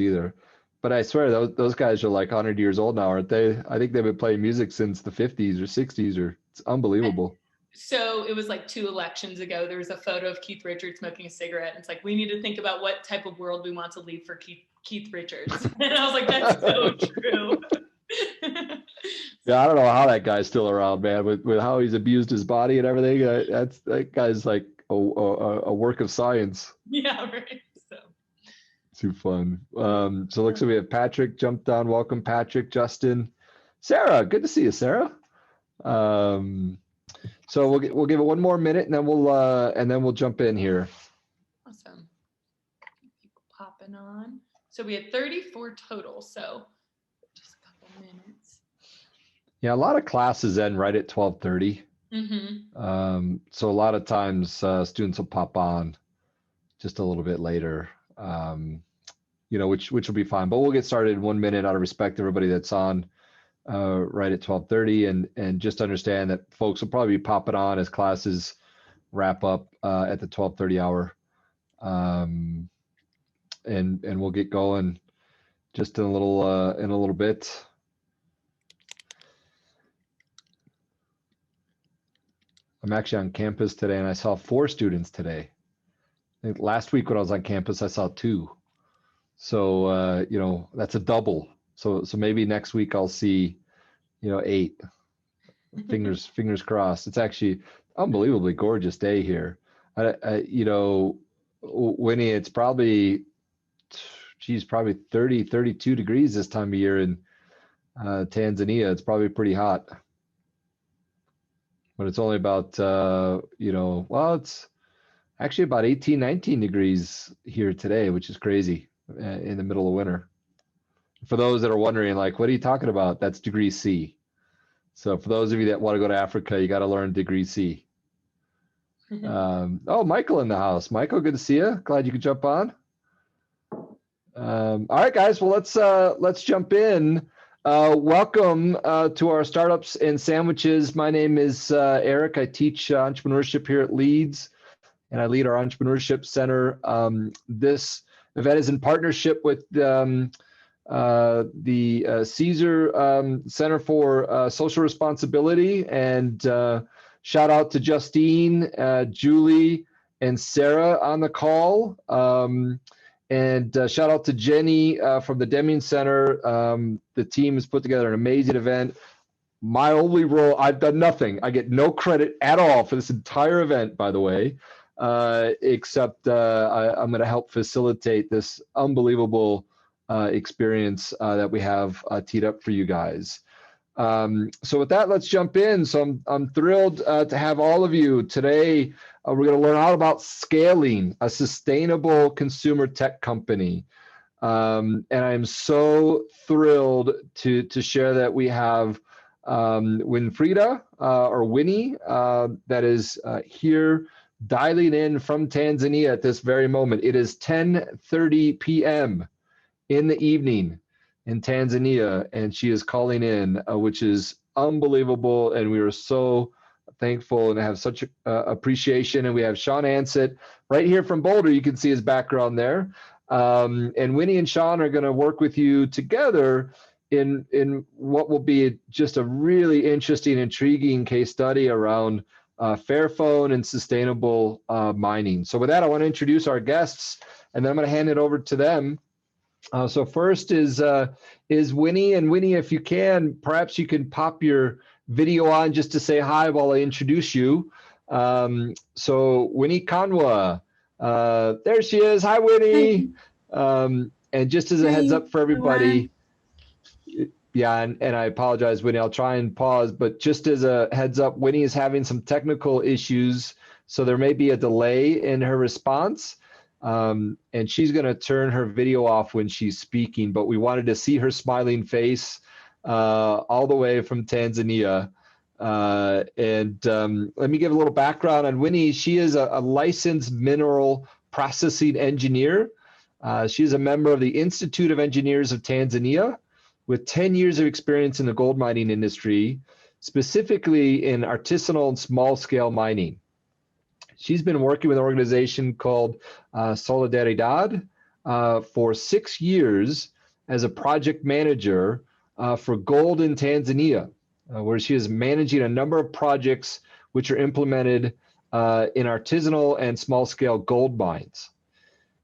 either. But I swear those guys are like 100 years old now, aren't they? I think they've been playing music since the 50s or 60s, or it's unbelievable. So it was like 2 elections ago. There was a photo of Keith Richards smoking a cigarette. And it's like, we need to think about what type of world we want to leave for Keith Richards. And I was like, that's so true. Yeah, I don't know how that guy's still around, man, with how he's abused his body and everything. That guy's like a work of science. Yeah, right. So Too fun. So looks like we have Patrick jumped on. Welcome, Patrick, Justin, Sarah. Good to see you, Sarah. So we'll give it one more minute, and then we'll jump in here. Awesome. People popping on. So we had 34 total. So just a couple minutes. Yeah, a lot of classes end right at 12:30. Mm-hmm. So a lot of times students will pop on just a little bit later, which will be fine. But we'll get started in 1 minute out of respect to everybody that's on right at 12:30, and just understand that folks will probably be popping on as classes wrap up at the 12:30 hour, and we'll get going just in a little bit. I'm actually on campus today, and I saw 4 students today. I think last week when I was on campus, I saw 2. So that's a double. So maybe next week I'll see 8. Fingers crossed. It's actually unbelievably gorgeous day here. Winnie, it's probably 30, 32 degrees this time of year in Tanzania. It's probably pretty hot. But it's only about, it's actually about 18, 19 degrees here today, which is crazy in the middle of winter. For those that are wondering, like, what are you talking about? That's degree C. So for those of you that want to go to Africa, you got to learn degree C. Michael in the house. Michael, good to see you. Glad you could jump on. All right, guys. Well, let's jump in. Welcome to our Startups and Sandwiches. My name is Eric. I teach entrepreneurship here at Leeds, and I lead our Entrepreneurship Center. This event is in partnership with the CESR Center for Social Responsibility. And shout out to Justine, Julie, and Sarah on the call. And shout out to Jenny from the Deming Center. The team has put together an amazing event. My only role, I've done nothing. I get no credit at all for this entire event, by the way, except I'm going to help facilitate this unbelievable experience that we have teed up for you guys. So with that, let's jump in. So I'm thrilled to have all of you today. We're going to learn all about scaling a sustainable consumer tech company. And I'm so thrilled to share that we have Winfrieda, or Winnie, that is here dialing in from Tanzania at this very moment. It is 10:30 p.m. in the evening in Tanzania, and she is calling in, which is unbelievable, and we are so thankful and have such appreciation. And we have Sean Ansett right here from Boulder. You can see his background there. And Winnie and Sean are going to work with you together in what will be just a really interesting, intriguing case study around Fairphone and sustainable mining. So with that, I want to introduce our guests, and then I'm going to hand it over to them. So first is Winnie. And Winnie, if you can, perhaps you can pop your video on just to say hi while I introduce you. So Winnie Conway, there she is. Hi, Winnie. And just as a heads up for everybody, yeah, and I apologize, Winnie, I'll try and pause, but just as a heads up, Winnie is having some technical issues, so there may be a delay in her response. And she's going to turn her video off when she's speaking, but we wanted to see her smiling face all the way from Tanzania. Let me give a little background on Winnie. She is a licensed mineral processing engineer. She is a member of the Institute of Engineers of Tanzania with 10 years of experience in the gold mining industry, specifically in artisanal and small-scale mining. She's been working with an organization called Solidaridad for 6 years as a project manager for gold in Tanzania, where she is managing a number of projects which are implemented in artisanal and small-scale gold mines.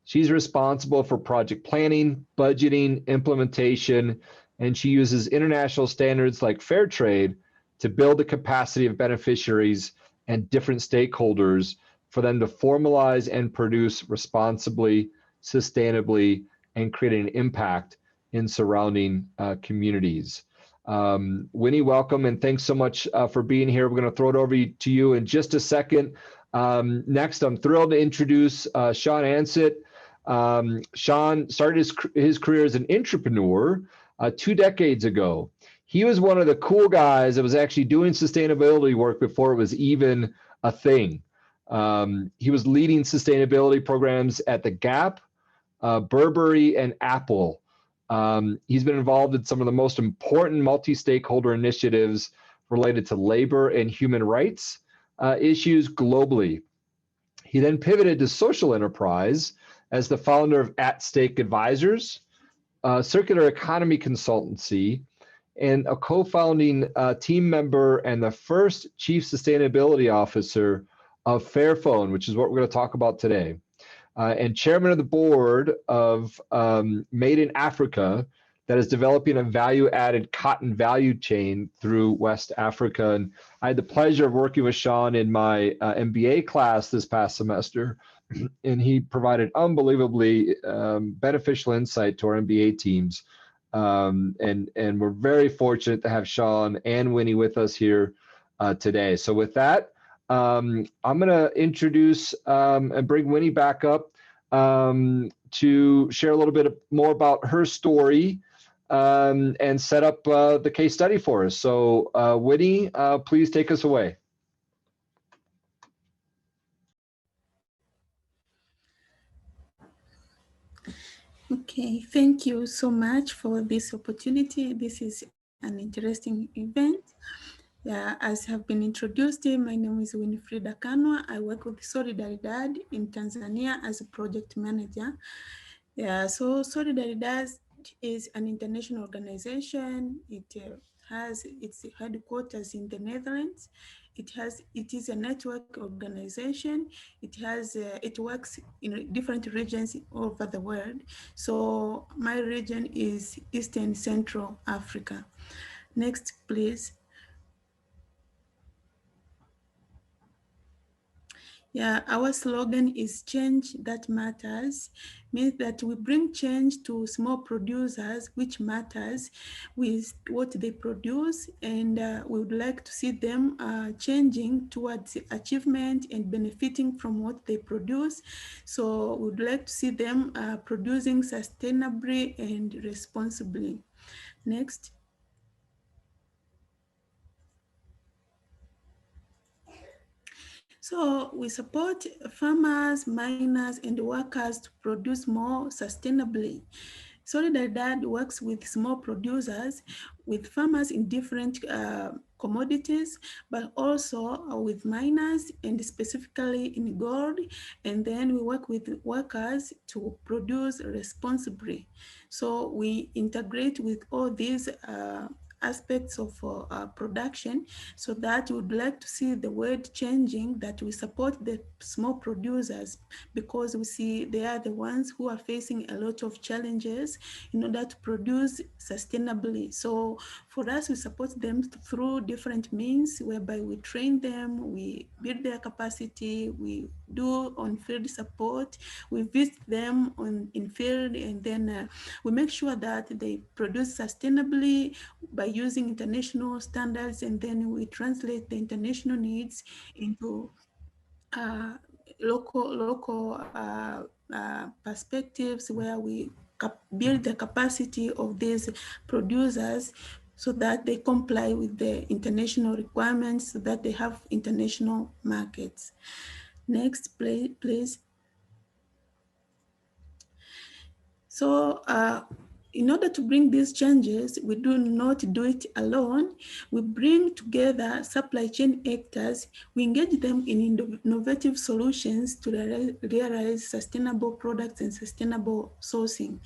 She's responsible for project planning, budgeting, implementation, and she uses international standards like fair trade to build the capacity of beneficiaries and different stakeholders for them to formalize and produce responsibly, sustainably, and create an impact in surrounding communities. Winnie, welcome, and thanks so much for being here. We're going to throw it over to you in just a second. Next, I'm thrilled to introduce Sean Ansett. Sean started his career as an entrepreneur 2 decades ago. He was one of the cool guys that was actually doing sustainability work before it was even a thing. He was leading sustainability programs at the Gap, Burberry, and Apple. He's been involved in some of the most important multi-stakeholder initiatives related to labor and human rights issues globally. He then pivoted to social enterprise as the founder of At Stake Advisors, circular economy consultancy, and a co-founding team member and the first chief sustainability officer of Fairphone, which is what we're going to talk about today, and chairman of the board of Made in Africa, that is developing a value-added cotton value chain through West Africa. And I had the pleasure of working with Sean in my MBA class this past semester, and he provided unbelievably beneficial insight to our MBA teams. And we're very fortunate to have Sean and Winnie with us here today. So with that, I'm going to introduce and bring Winnie back up to share a little bit more about her story and set up the case study for us. So Winnie, please take us away. Okay, thank you so much for this opportunity. This is an interesting event. As have been introduced, my name is Winnie Conway. I work with Solidaridad in Tanzania as a project manager. So Solidaridad is an international organization. It has its headquarters in the Netherlands. It is a network organization. It works in different regions all over the world. So my region is Eastern Central Africa. Next, please. Yeah, our slogan is change that matters, means that we bring change to small producers, which matters with what they produce, and we would like to see them changing towards achievement and benefiting from what they produce. So we would like to see them producing sustainably and responsibly. Next. So we support farmers, miners, and workers to produce more sustainably. Solidaridad works with small producers, with farmers in different commodities, but also with miners and specifically in gold. And then we work with workers to produce responsibly. So we integrate with all these aspects of production, so that we would like to see the world changing, that we support the small producers, because we see they are the ones who are facing a lot of challenges in order to produce sustainably. So for us, we support them through different means, whereby we train them, we build their capacity, we do on-field support, we visit them in field, and then we make sure that they produce sustainably by using international standards, and then we translate the international needs into local perspectives, where we build the capacity of these producers so that they comply with the international requirements, so that they have international markets. Next, please. So in order to bring these changes, we do not do it alone. We bring together supply chain actors. We engage them in innovative solutions to realize sustainable products and sustainable sourcing.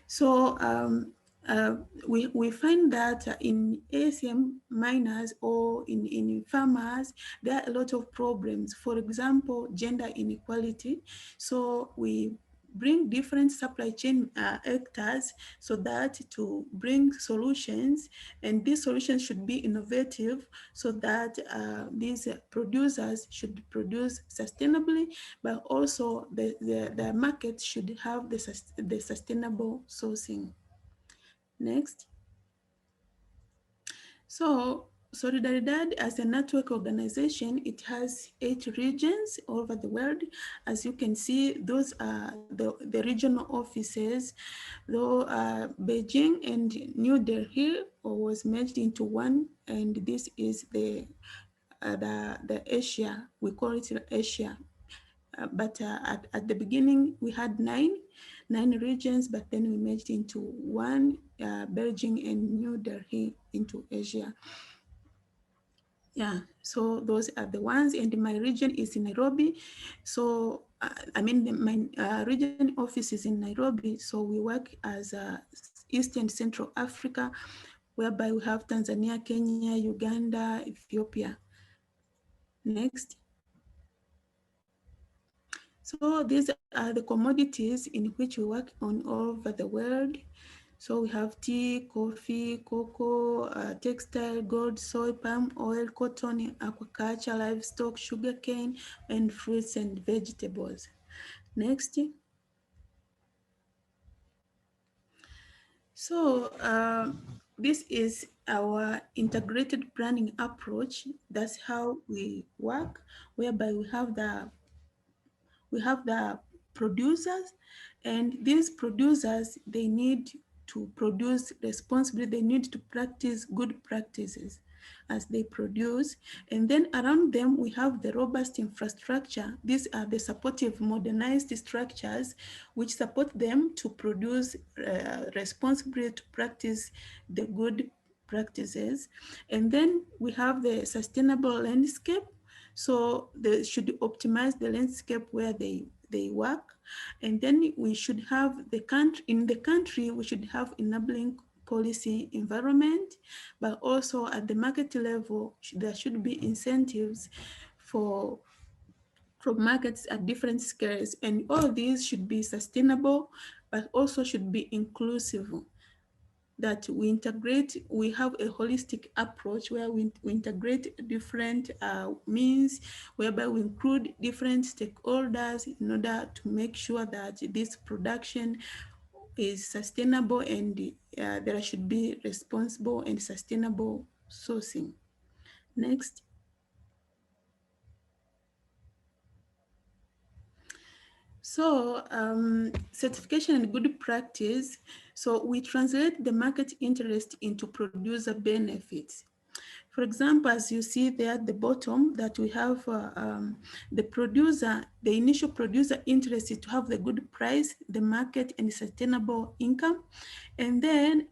So we find that in ASM miners or in farmers, there are a lot of problems. For example, gender inequality. So we bring different supply chain actors so that to bring solutions, and these solutions should be innovative so that these producers should produce sustainably, but also the market should have the sustainable sourcing. Next. So Solidaridad as a network organization, it has 8 regions all over the world. As you can see, those are the regional offices. Though Beijing and New Delhi was merged into one, and this is the Asia, we call it Asia. But at the beginning, we had nine regions, but then we merged into one, Beijing and New Delhi into Asia. Yeah, so those are the ones, and my region is in Nairobi. So I mean, my region office is in Nairobi. So we work as East and Central Africa, whereby we have Tanzania, Kenya, Uganda, Ethiopia. Next. So these are the commodities in which we work on all over the world. So we have tea, coffee, cocoa, textile, gold, soy, palm oil, cotton, aquaculture, livestock, sugarcane, and fruits and vegetables. Next. So this is our integrated planning approach. That's how we work, whereby we have the producers, and these producers, they need to produce responsibly. They need to practice good practices as they produce. And then around them, we have the robust infrastructure. These are the supportive modernized structures which support them to produce responsibly, to practice the good practices. And then we have the sustainable landscape. So they should optimize the landscape where they work. And then we should have in the country, we should have enabling policy environment, but also at the market level, there should be incentives for markets at different scales. And all these should be sustainable, but also should be inclusive. That we integrate, we have a holistic approach where we integrate different means, whereby we include different stakeholders in order to make sure that this production is sustainable, and there should be responsible and sustainable sourcing. Next. So certification and good practice. So we translate the market interest into producer benefits. For example, as you see there at the bottom, that we have the producer, the initial producer interest is to have the good price, the market, and sustainable income. And then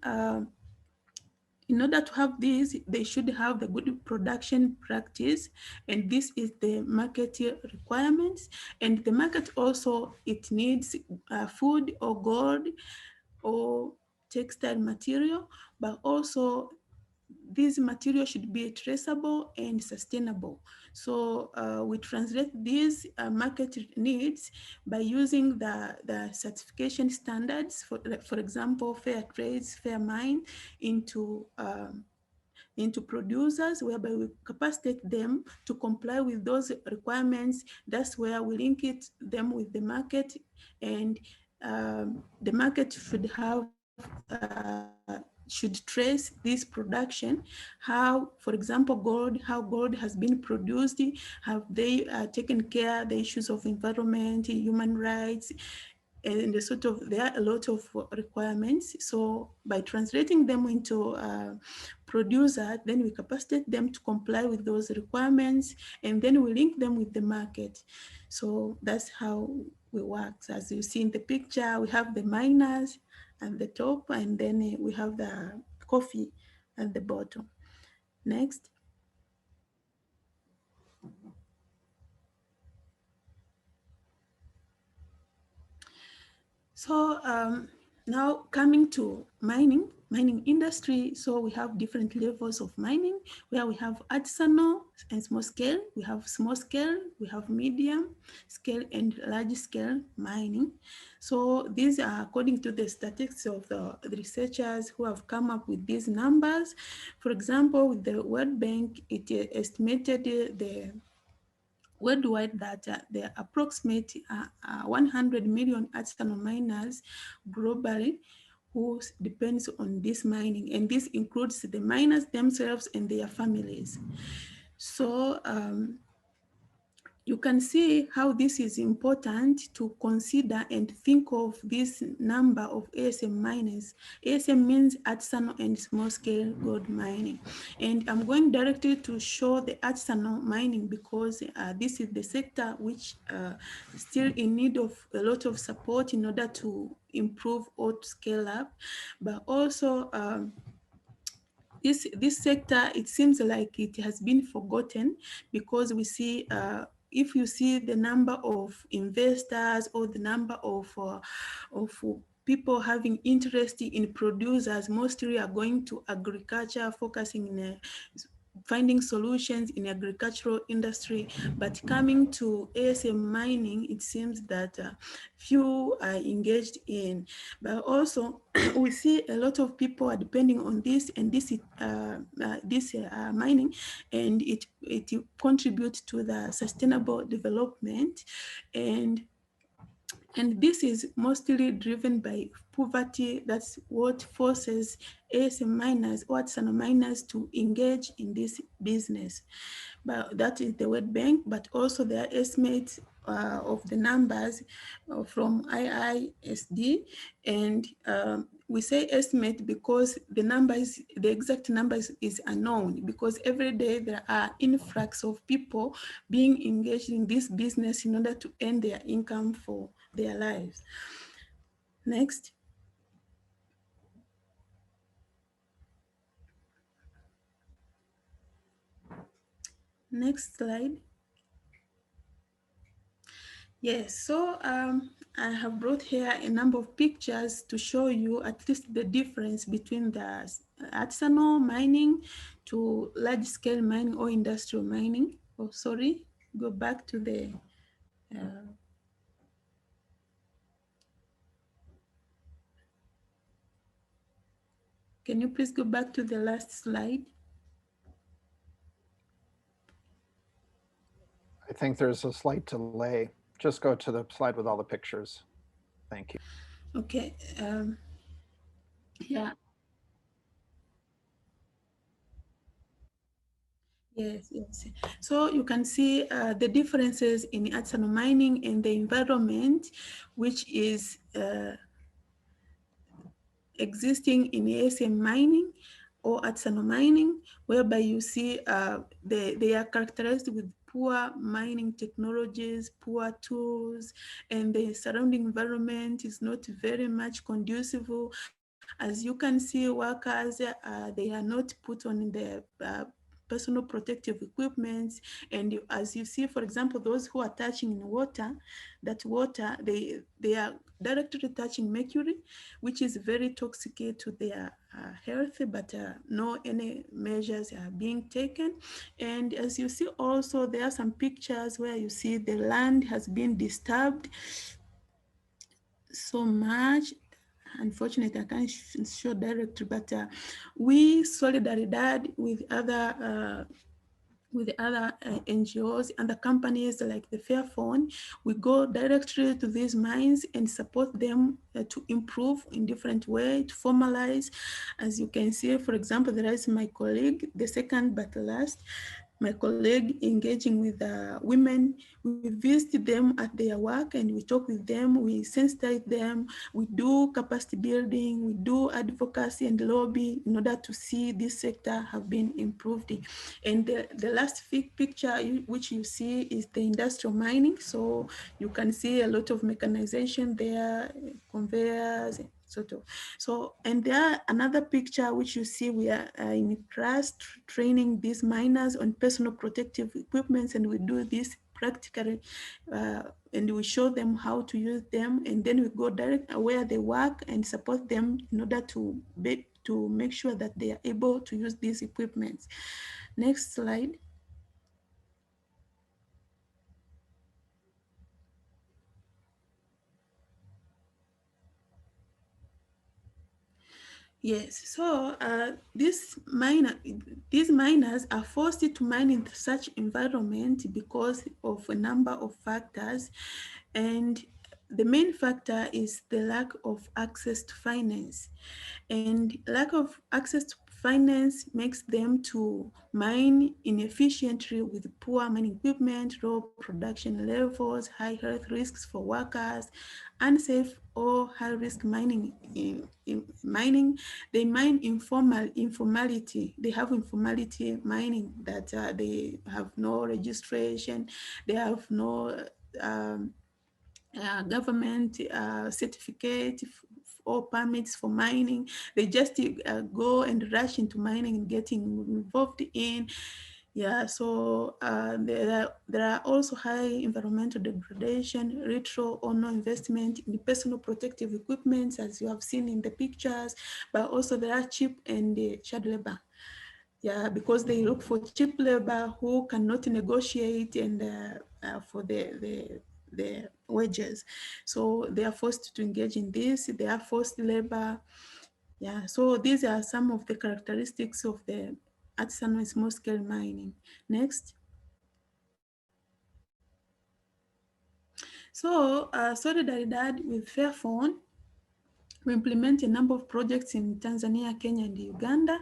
in order to have this, they should have the good production practice, and this is the market requirements. And the market also, it needs food or gold or textile material, but also these materials should be traceable and sustainable. So we translate these market needs by using the certification standards, for example, fair trades, fair mine, into producers, whereby we capacitate them to comply with those requirements. That's where we link them with the market, and the market should have should trace this production, how, for example, how gold has been produced, have they taken care the issues of environment, human rights, and there are a lot of requirements. So by translating them into producer, then we capacitate them to comply with those requirements, and then we link them with the market. So that's how we work. As you see in the picture, we have the miners at the top, and then we have the coffee at the bottom. Next. So now coming to mining industry. So we have different levels of mining, where we have artisanal and small scale, we have small scale, we have medium scale and large scale mining. So these are according to the statistics of the researchers who have come up with these numbers. For example, with the World Bank, it estimated the worldwide that there are approximate 100 million artisanal miners globally who depends on this mining, and this includes the miners themselves and their families. So you can see how this is important to consider and think of this number of ASM miners. ASM means artisanal and small scale gold mining. And I'm going directly to show the artisanal mining because this is the sector which still in need of a lot of support in order to improve or to scale up. But also this sector, it seems like it has been forgotten, because we see if you see the number of investors or the number of people having interest in producers, mostly are going to agriculture, focusing in finding solutions in agricultural industry. But coming to ASM mining, it seems that few are engaged in. But also we see a lot of people are depending on this, and this mining, and it contributes to the sustainable development. And this is mostly driven by poverty. That's what forces ASM miners or artisanal miners to engage in this business. But that is the World Bank, but also there are estimates of the numbers from IISD. And we say estimate because the exact numbers is unknown, because every day there are influx of people being engaged in this business in order to earn their income for their lives. Next. Next slide. Yes, so I have brought here a number of pictures to show you at least the difference between the artisanal mining to large scale mining or industrial mining. Oh, sorry, go back to the can you please go back to the last slide? I think there's a slight delay. Just go to the slide with all the pictures. Thank you. Okay. Yeah. Yes, yes. So you can see the differences in artisanal mining and the environment, which is existing in ASM mining or artisanal mining, whereby you see they are characterized with poor mining technologies, poor tools, and the surrounding environment is not very much conducive. As you can see, workers, they are not put on the personal protective equipment. And as you see, for example, those who are touching in water, that water, they are directly touching mercury, which is very toxic to their health, but no any measures are being taken. And as you see also, there are some pictures where you see the land has been disturbed so much. Unfortunately, I can't show directly, but we solidarized with other NGOs and the companies like the Fairphone. We go directly to these mines and support them to improve in different ways, to formalize. As you can see, for example, there is my colleague, the second but last, my colleague engaging with women. We visit them at their work and we talk with them, we sensitize them, we do capacity building, we do advocacy and lobby in order to see this sector have been improved. And the last picture which you see is the industrial mining. So you can see a lot of mechanization there, conveyors, sort of. So, and there another picture which you see, we are in class training these miners on personal protective equipments, and we do this practically, and we show them how to use them, and then we go direct where they work and support them in order to make sure that they are able to use these equipments. Next slide. Yes, so these miners are forced to mine in such environment because of a number of factors, and the main factor is the lack of access to finance. And lack of access to finance makes them to mine inefficiently with poor mining equipment, low production levels, high health risks for workers, unsafe or high-risk mining. Mining, they mine informality. They have informality mining, that they have no registration, they have no government certificate or permits for mining. They just go and rush into mining and getting involved in. Yeah, so there are also high environmental degradation, little or no investment in personal protective equipment, as you have seen in the pictures, but also there are cheap and child labor. Yeah, because they look for cheap labor who cannot negotiate and for the wages. So they are forced to engage in this. They are forced labor. Yeah, so these are some of the characteristics of the artisanal and small scale mining. Next. So Solidaridad with Fairphone, we implement a number of projects in Tanzania, Kenya, and Uganda.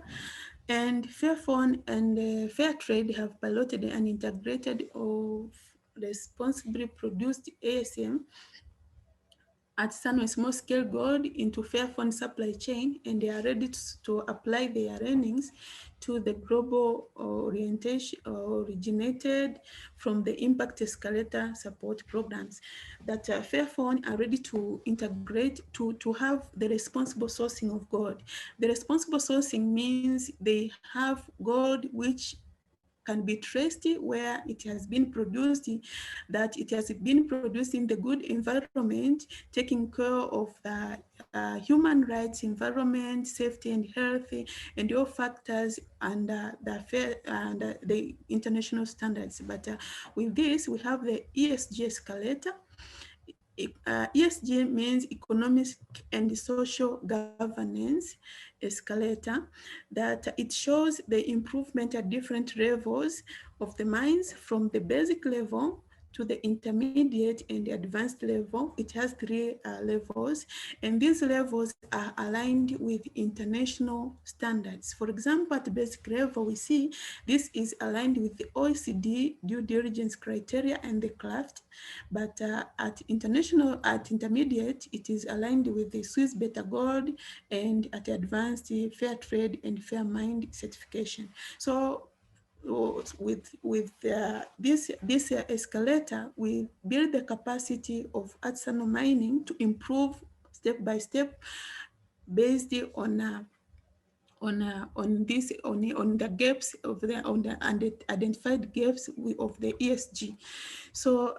And Fairphone and Fairtrade have piloted an integrated of responsibly produced ASM, artisanal and small scale gold, into Fairphone supply chain, and they are ready to apply their earnings to the global orientation originated from the impact escalator support programs that Fairphone are ready to integrate to have the responsible sourcing of gold. The responsible sourcing means they have gold which can be traced where it has been produced, that it has been produced in the good environment, taking care of the human rights, environment, safety and health, and all factors and the international standards. But with this, we have the ESG escalator. ESG means economic and social governance escalator, that it shows the improvement at different levels of the mines, from the basic level to the intermediate and the advanced level. It has three levels, and these levels are aligned with international standards. For example, at the basic level, we see this is aligned with the OECD due diligence criteria and the craft, but at intermediate, it is aligned with the Swiss Beta Gold, and at advanced fair trade and fair mine certification. So with this escalator, we build the capacity of artisanal mining to improve step by step based on the gaps of the identified gaps of the ESG. So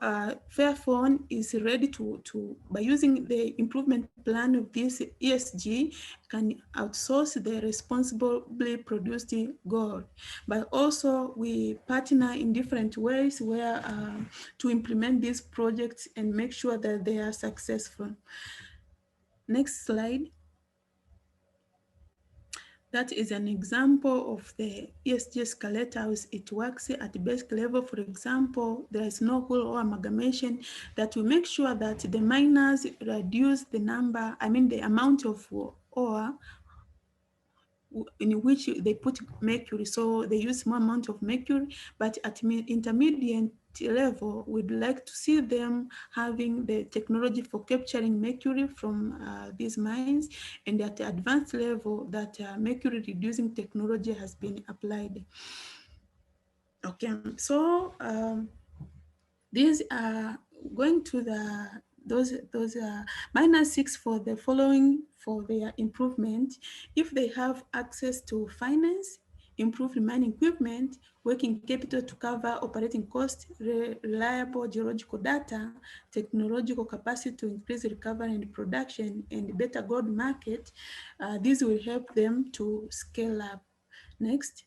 Fairphone is ready to by using the improvement plan of this ESG, can outsource the responsibly produced gold. But also we partner in different ways where to implement these projects and make sure that they are successful. Next slide. That is an example of the ESG escalator, as it works at the basic level. For example, there is no hole or amalgamation, that will make sure that the miners reduce the amount of ore in which they put mercury. So they use more amount of mercury, but at intermediate level, we'd like to see them having the technology for capturing mercury from these mines, and at the advanced level, that mercury reducing technology has been applied. Okay, so these are going to those -6 for the following for their improvement if they have access to finance, improved mining equipment, working capital to cover operating costs, reliable geological data, technological capacity to increase recovery and production, and better gold market. These will help them to scale up. Next.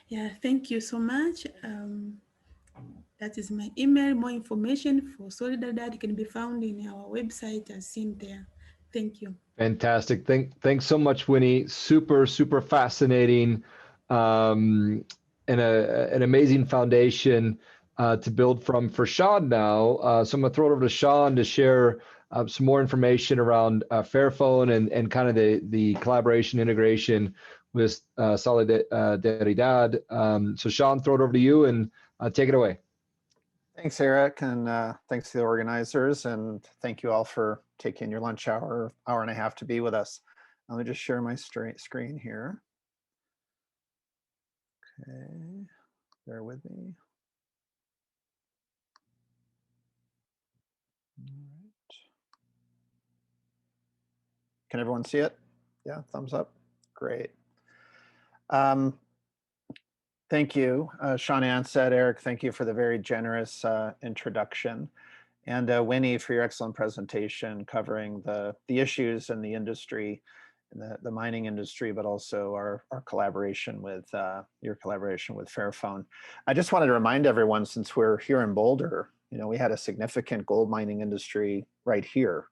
Yeah, thank you so much. That is my email. More information for Solidaridad can be found in our website as seen there. Thank you. Fantastic. Thanks so much, Winnie. Super, super fascinating, and an amazing foundation to build from for Sean now. So I'm gonna throw it over to Sean to share some more information around Fairphone and kind of the collaboration integration with Solidaridad. So Sean, throw it over to you and take it away. Thanks, Eric, and thanks to the organizers, and thank you all for taking your lunch hour and a half to be with us. Let me just share my screen here. Okay, bear with me. All right. Can everyone see it? Yeah, thumbs up. Great. Thank you, Sean Ansett, Eric, thank you for the very generous introduction. And Winnie, for your excellent presentation covering the issues in the industry, in the mining industry, but also our collaboration with, your collaboration with Fairphone. I just wanted to remind everyone, since we're here in Boulder, you know, we had a significant gold mining industry right here.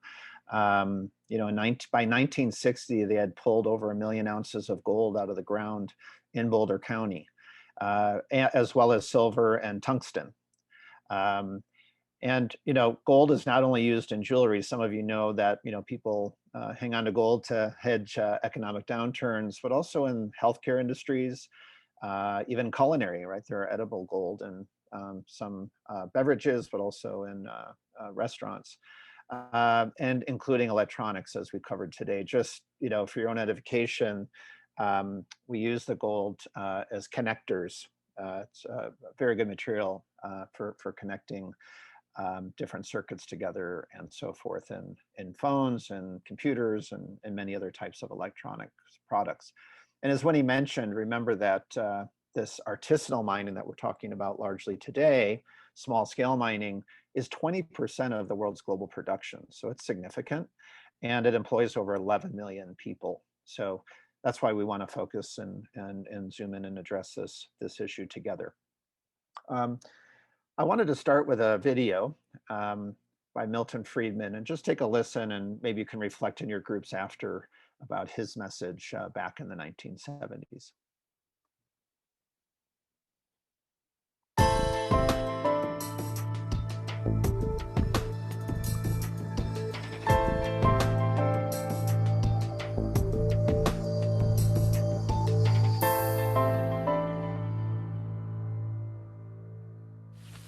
You know, by 1960, they had pulled over 1 million ounces of gold out of the ground in Boulder County. As well as silver and tungsten. And, you know, gold is not only used in jewelry. Some of you know that, you know, people hang on to gold to hedge economic downturns, but also in healthcare industries, even culinary, right? There are edible gold in some beverages, but also in restaurants, and including electronics, as we covered today. Just, you know, for your own edification, we use the gold as connectors. It's a very good material for connecting different circuits together and so forth in phones and computers and many other types of electronic products. And as Winnie mentioned, remember that this artisanal mining that we're talking about largely today, small scale mining, is 20% of the world's global production. So it's significant, and it employs over 11 million people. So that's why we want to focus and zoom in and address this issue together. I wanted to start with a video by Milton Friedman, and just take a listen, and maybe you can reflect in your groups after about his message back in the 1970s.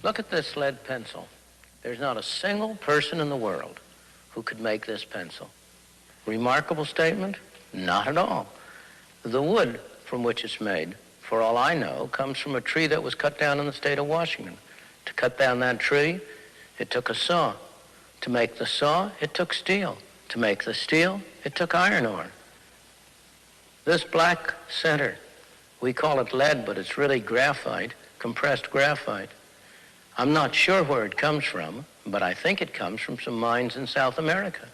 Look at this lead pencil. There's not a single person in the world who could make this pencil. Remarkable statement? Not at all. The wood from which it's made, for all I know, comes from a tree that was cut down in the state of Washington. To cut down that tree, it took a saw. To make the saw, it took steel. To make the steel, it took iron ore. This black center, we call it lead, but it's really graphite, compressed graphite. I'm not sure where it comes from, but I think it comes from some mines in South America.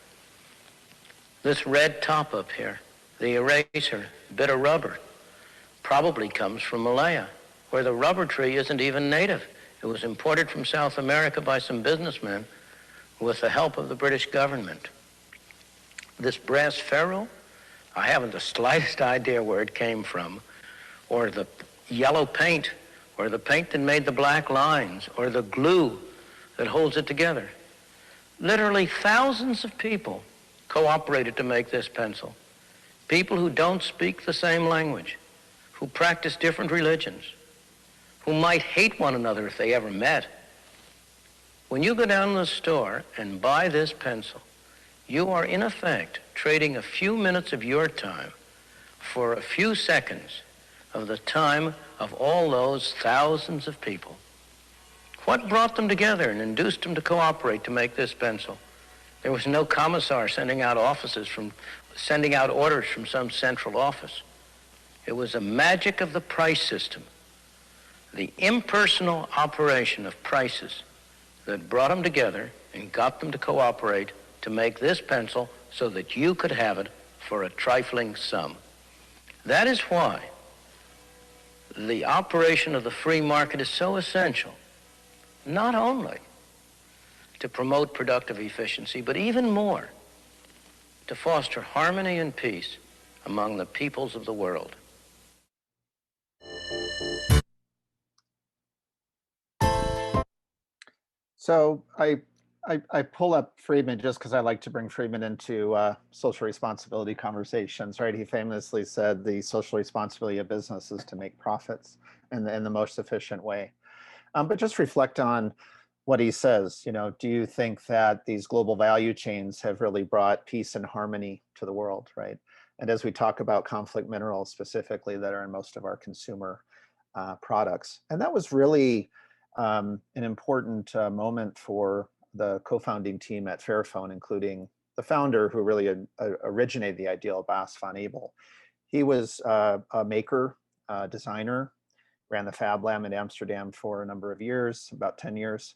This red top up here, the eraser, bit of rubber, probably comes from Malaya, where the rubber tree isn't even native. It was imported from South America by some businessmen with the help of the British government. This brass ferrule, I haven't the slightest idea where it came from, or the yellow paint, or the paint that made the black lines, or the glue that holds it together. Literally thousands of people cooperated to make this pencil. People who don't speak the same language, who practice different religions, who might hate one another if they ever met. When you go down to the store and buy this pencil, you are in effect trading a few minutes of your time for a few seconds of the time of all those thousands of people What brought them together and induced them to cooperate to make this pencil? There was no commissar sending out orders from some central office. It was a magic of the price system, the impersonal operation of prices that brought them together and got them to cooperate to make this pencil so that you could have it for a trifling sum. That is why the operation of the free market is so essential, not only to promote productive efficiency, but even more, to foster harmony and peace among the peoples of the world. So I pull up Friedman just because I like to bring Friedman into social responsibility conversations, right? He famously said the social responsibility of business is to make profits in the most efficient way. But just reflect on what he says. You know, do you think that these global value chains have really brought peace and harmony to the world, right? And as we talk about conflict minerals specifically that are in most of our consumer products, and that was really an important moment for the co-founding team at Fairphone, including the founder who really originated the idea, Bas van Abel. He was a maker, designer, ran the Fab Lab in Amsterdam for a number of years, about 10 years,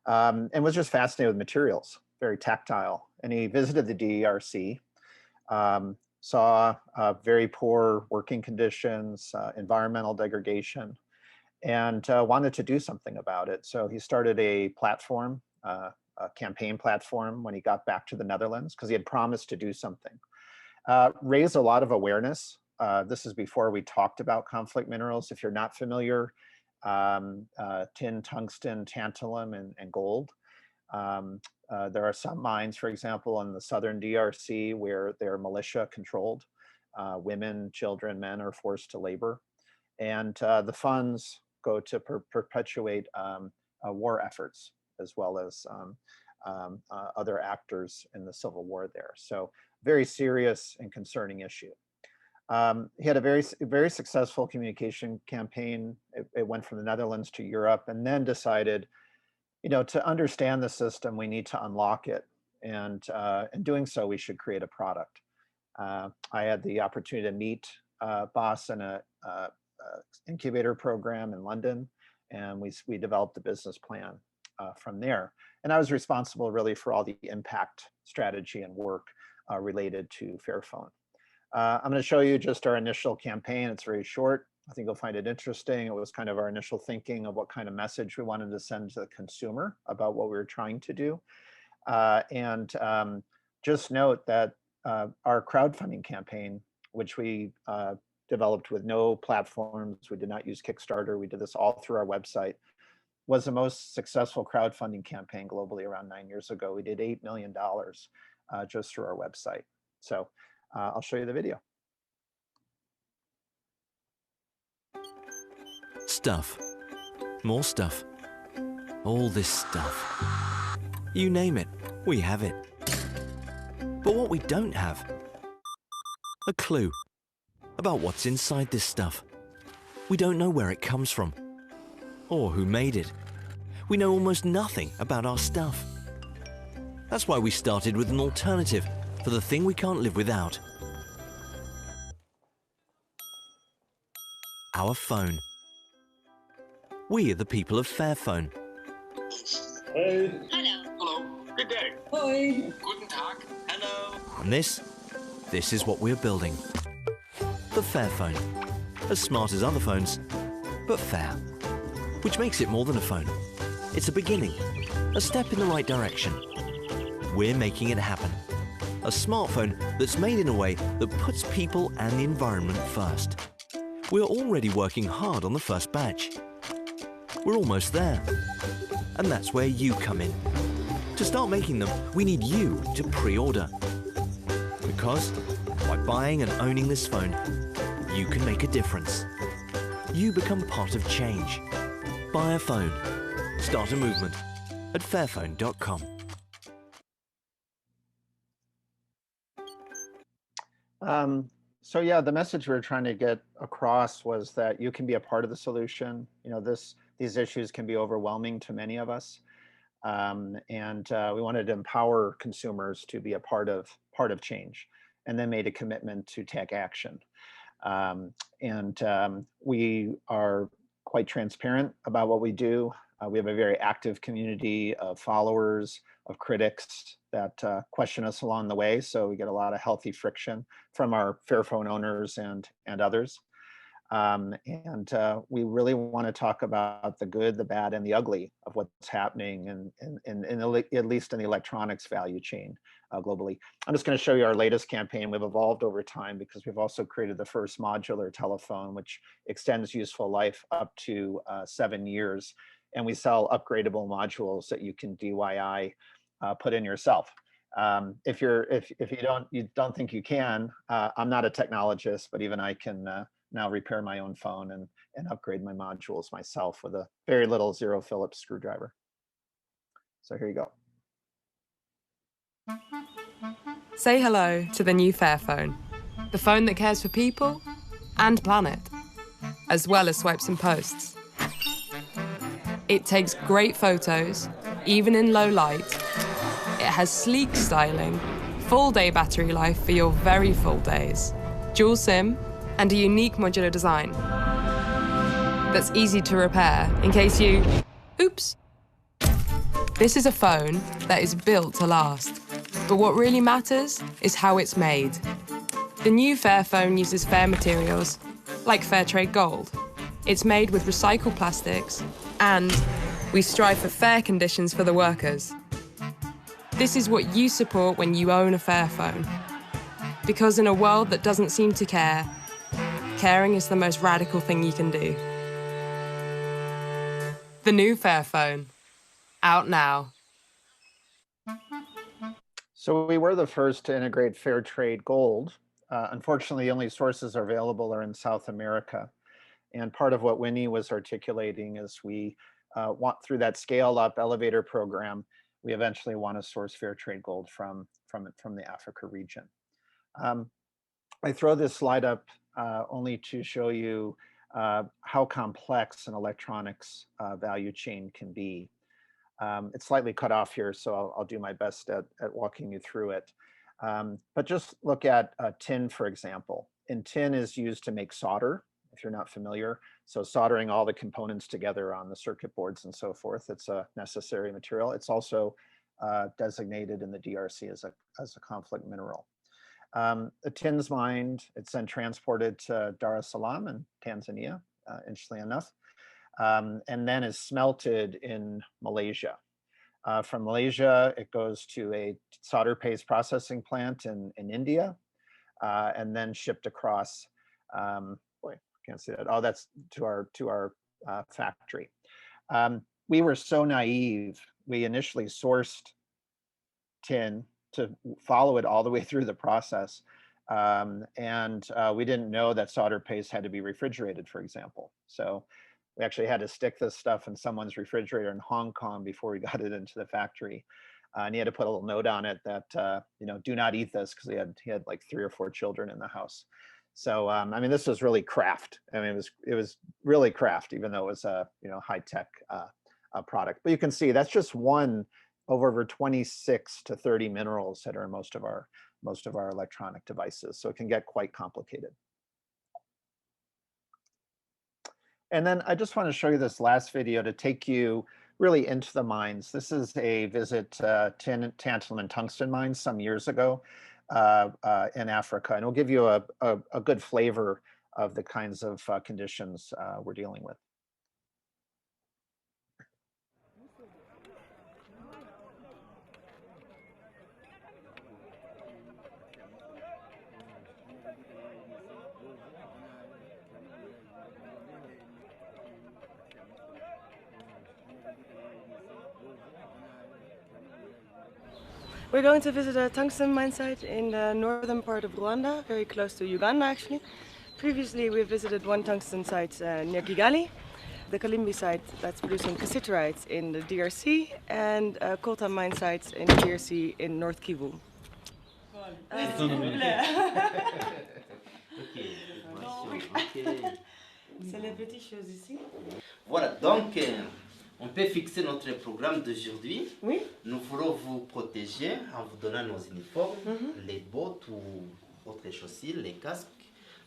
and was just fascinated with materials, very tactile. And he visited the DRC, saw very poor working conditions, environmental degradation, and wanted to do something about it. So he started a platform, a campaign platform when he got back to the Netherlands, because he had promised to do something. Raised a lot of awareness. This is before we talked about conflict minerals. If you're not familiar, tin, tungsten, tantalum, and gold. There are some mines, for example, in the southern DRC where they're militia controlled. Women, children, men are forced to labor. And the funds go to perpetuate war efforts, as well as other actors in the civil war there. So very serious and concerning issue. He had a very successful communication campaign. It went from the Netherlands to Europe, and then decided, you know, to understand the system, we need to unlock it. And in doing so, we should create a product. I had the opportunity to meet Bas in a incubator program in London, and we developed a business plan from there. And I was responsible really for all the impact strategy and work related to Fairphone. I'm going to show you just our initial campaign. It's very short. I think you'll find it interesting. It was kind of our initial thinking of what kind of message we wanted to send to the consumer about what we were trying to do. Just note that our crowdfunding campaign, which we developed with no platforms, we did not use Kickstarter, we did this all through our website, was the most successful crowdfunding campaign globally around 9 years ago. We did $8 million just through our website. So I'll show you the video. Stuff. More stuff. All this stuff. You name it, we have it. But what we don't have, a clue about what's inside this stuff. We don't know where it comes from, or who made it. We know almost nothing about our stuff. That's why we started with an alternative for the thing we can't live without. Our phone. We are the people of Fairphone. Hey. Hello. Hello. Good day. Hoi. Guten Tag. Hello. And this is what we're building. The Fairphone. As smart as other phones, but fair. Which makes it more than a phone. It's a beginning, a step in the right direction. We're making it happen. A smartphone that's made in a way that puts people and the environment first. We're already working hard on the first batch. We're almost there. And that's where you come in. To start making them, we need you to pre-order. Because by buying and owning this phone, you can make a difference. You become part of change. Buy a phone. Start a movement at fairphone.com. So yeah, the message we were trying to get across was that you can be a part of the solution. You know, this these issues can be overwhelming to many of us. And we wanted to empower consumers to be a part of change, and then made a commitment to take action. We are quite transparent about what we do. We have a very active community of followers, of critics that question us along the way. So we get a lot of healthy friction from our Fairphone owners and others. We really want to talk about the good, the bad, and the ugly of what's happening at least in the electronics value chain globally. I'm just going to show you our latest campaign. We've evolved over time because we've also created the first modular telephone, which extends useful life up to 7 years. And we sell upgradable modules that you can DIY put in yourself. If you don't think you can, I'm not a technologist, but even I can now repair my own phone and upgrade my modules myself with a very little 0 Phillips screwdriver. So here you go. Say hello to the new Fairphone, the phone that cares for people and planet, as well as swipes and posts. It takes great photos, even in low light. It has sleek styling, full-day battery life for your very full days, dual SIM, and a unique modular design that's easy to repair in case you... Oops. This is a phone that is built to last. But what really matters is how it's made. The new Fairphone uses fair materials, like Fairtrade Gold. It's made with recycled plastics, and we strive for fair conditions for the workers. This is what you support when you own a Fairphone. Because in a world that doesn't seem to care, caring is the most radical thing you can do. The new Fairphone, out now. So we were the first to integrate Fairtrade Gold. Unfortunately, the only sources available are in South America. And part of what Winnie was articulating is we want, through that scale up elevator program, we eventually want to source Fairtrade Gold from the Africa region. I throw this slide up only to show you how complex an electronics value chain can be. It's slightly cut off here, so I'll do my best at walking you through it. But just look at tin, for example. And tin is used to make solder, if you're not familiar. So soldering all the components together on the circuit boards and so forth, it's a necessary material. It's also designated in the DRC as a conflict mineral. The tin's mined, it's then transported to Dar es Salaam in Tanzania, interestingly enough. And then is smelted in Malaysia. From Malaysia, it goes to a solder paste processing plant in India, and then shipped across. Boy, can't see that. Oh, that's to our factory. We were so naive. We initially sourced tin to follow it all the way through the process. We didn't know that solder paste had to be refrigerated, for example. So we actually had to stick this stuff in someone's refrigerator in Hong Kong before we got it into the factory. And he had to put a little note on it that, do not eat this, because he had like 3 or 4 children in the house. So, I mean, this was really craft. I mean, it was really craft, even though it was a, high-tech product. But you can see that's just one over 26 to 30 minerals that are in most of our electronic devices. So it can get quite complicated. And then I just want to show you this last video to take you really into the mines. This is a visit to tin, tantalum, and tungsten mines some years ago in Africa. And it'll give you a good flavor of the kinds of conditions we're dealing with. We're going to visit a tungsten mine site in the northern part of Rwanda, very close to Uganda actually. Previously we visited one tungsten site near Kigali, the Kalimbi site that's producing cassiterite in the DRC, and coltan mine sites in the DRC in North Kivu. C'est les petites choses ici. Voilà, donc on peut fixer notre programme d'aujourd'hui. Oui. Nous voulons vous protéger en vous donnant nos uniformes, les bottes ou autres chaussures, les casques,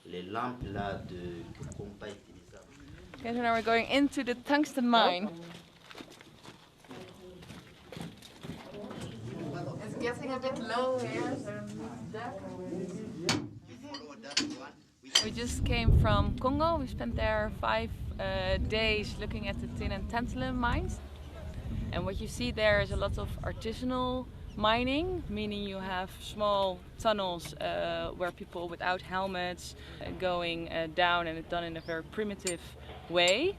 les lampes là de compas utilisables. Okay, so now we're going into the tungsten mine. It's getting a bit low here. We just came from Congo. We spent there 5 days looking at the tin and tantalum mines. And what you see there is a lot of artisanal mining, meaning you have small tunnels where people without helmets going down, and it's done in a very primitive way.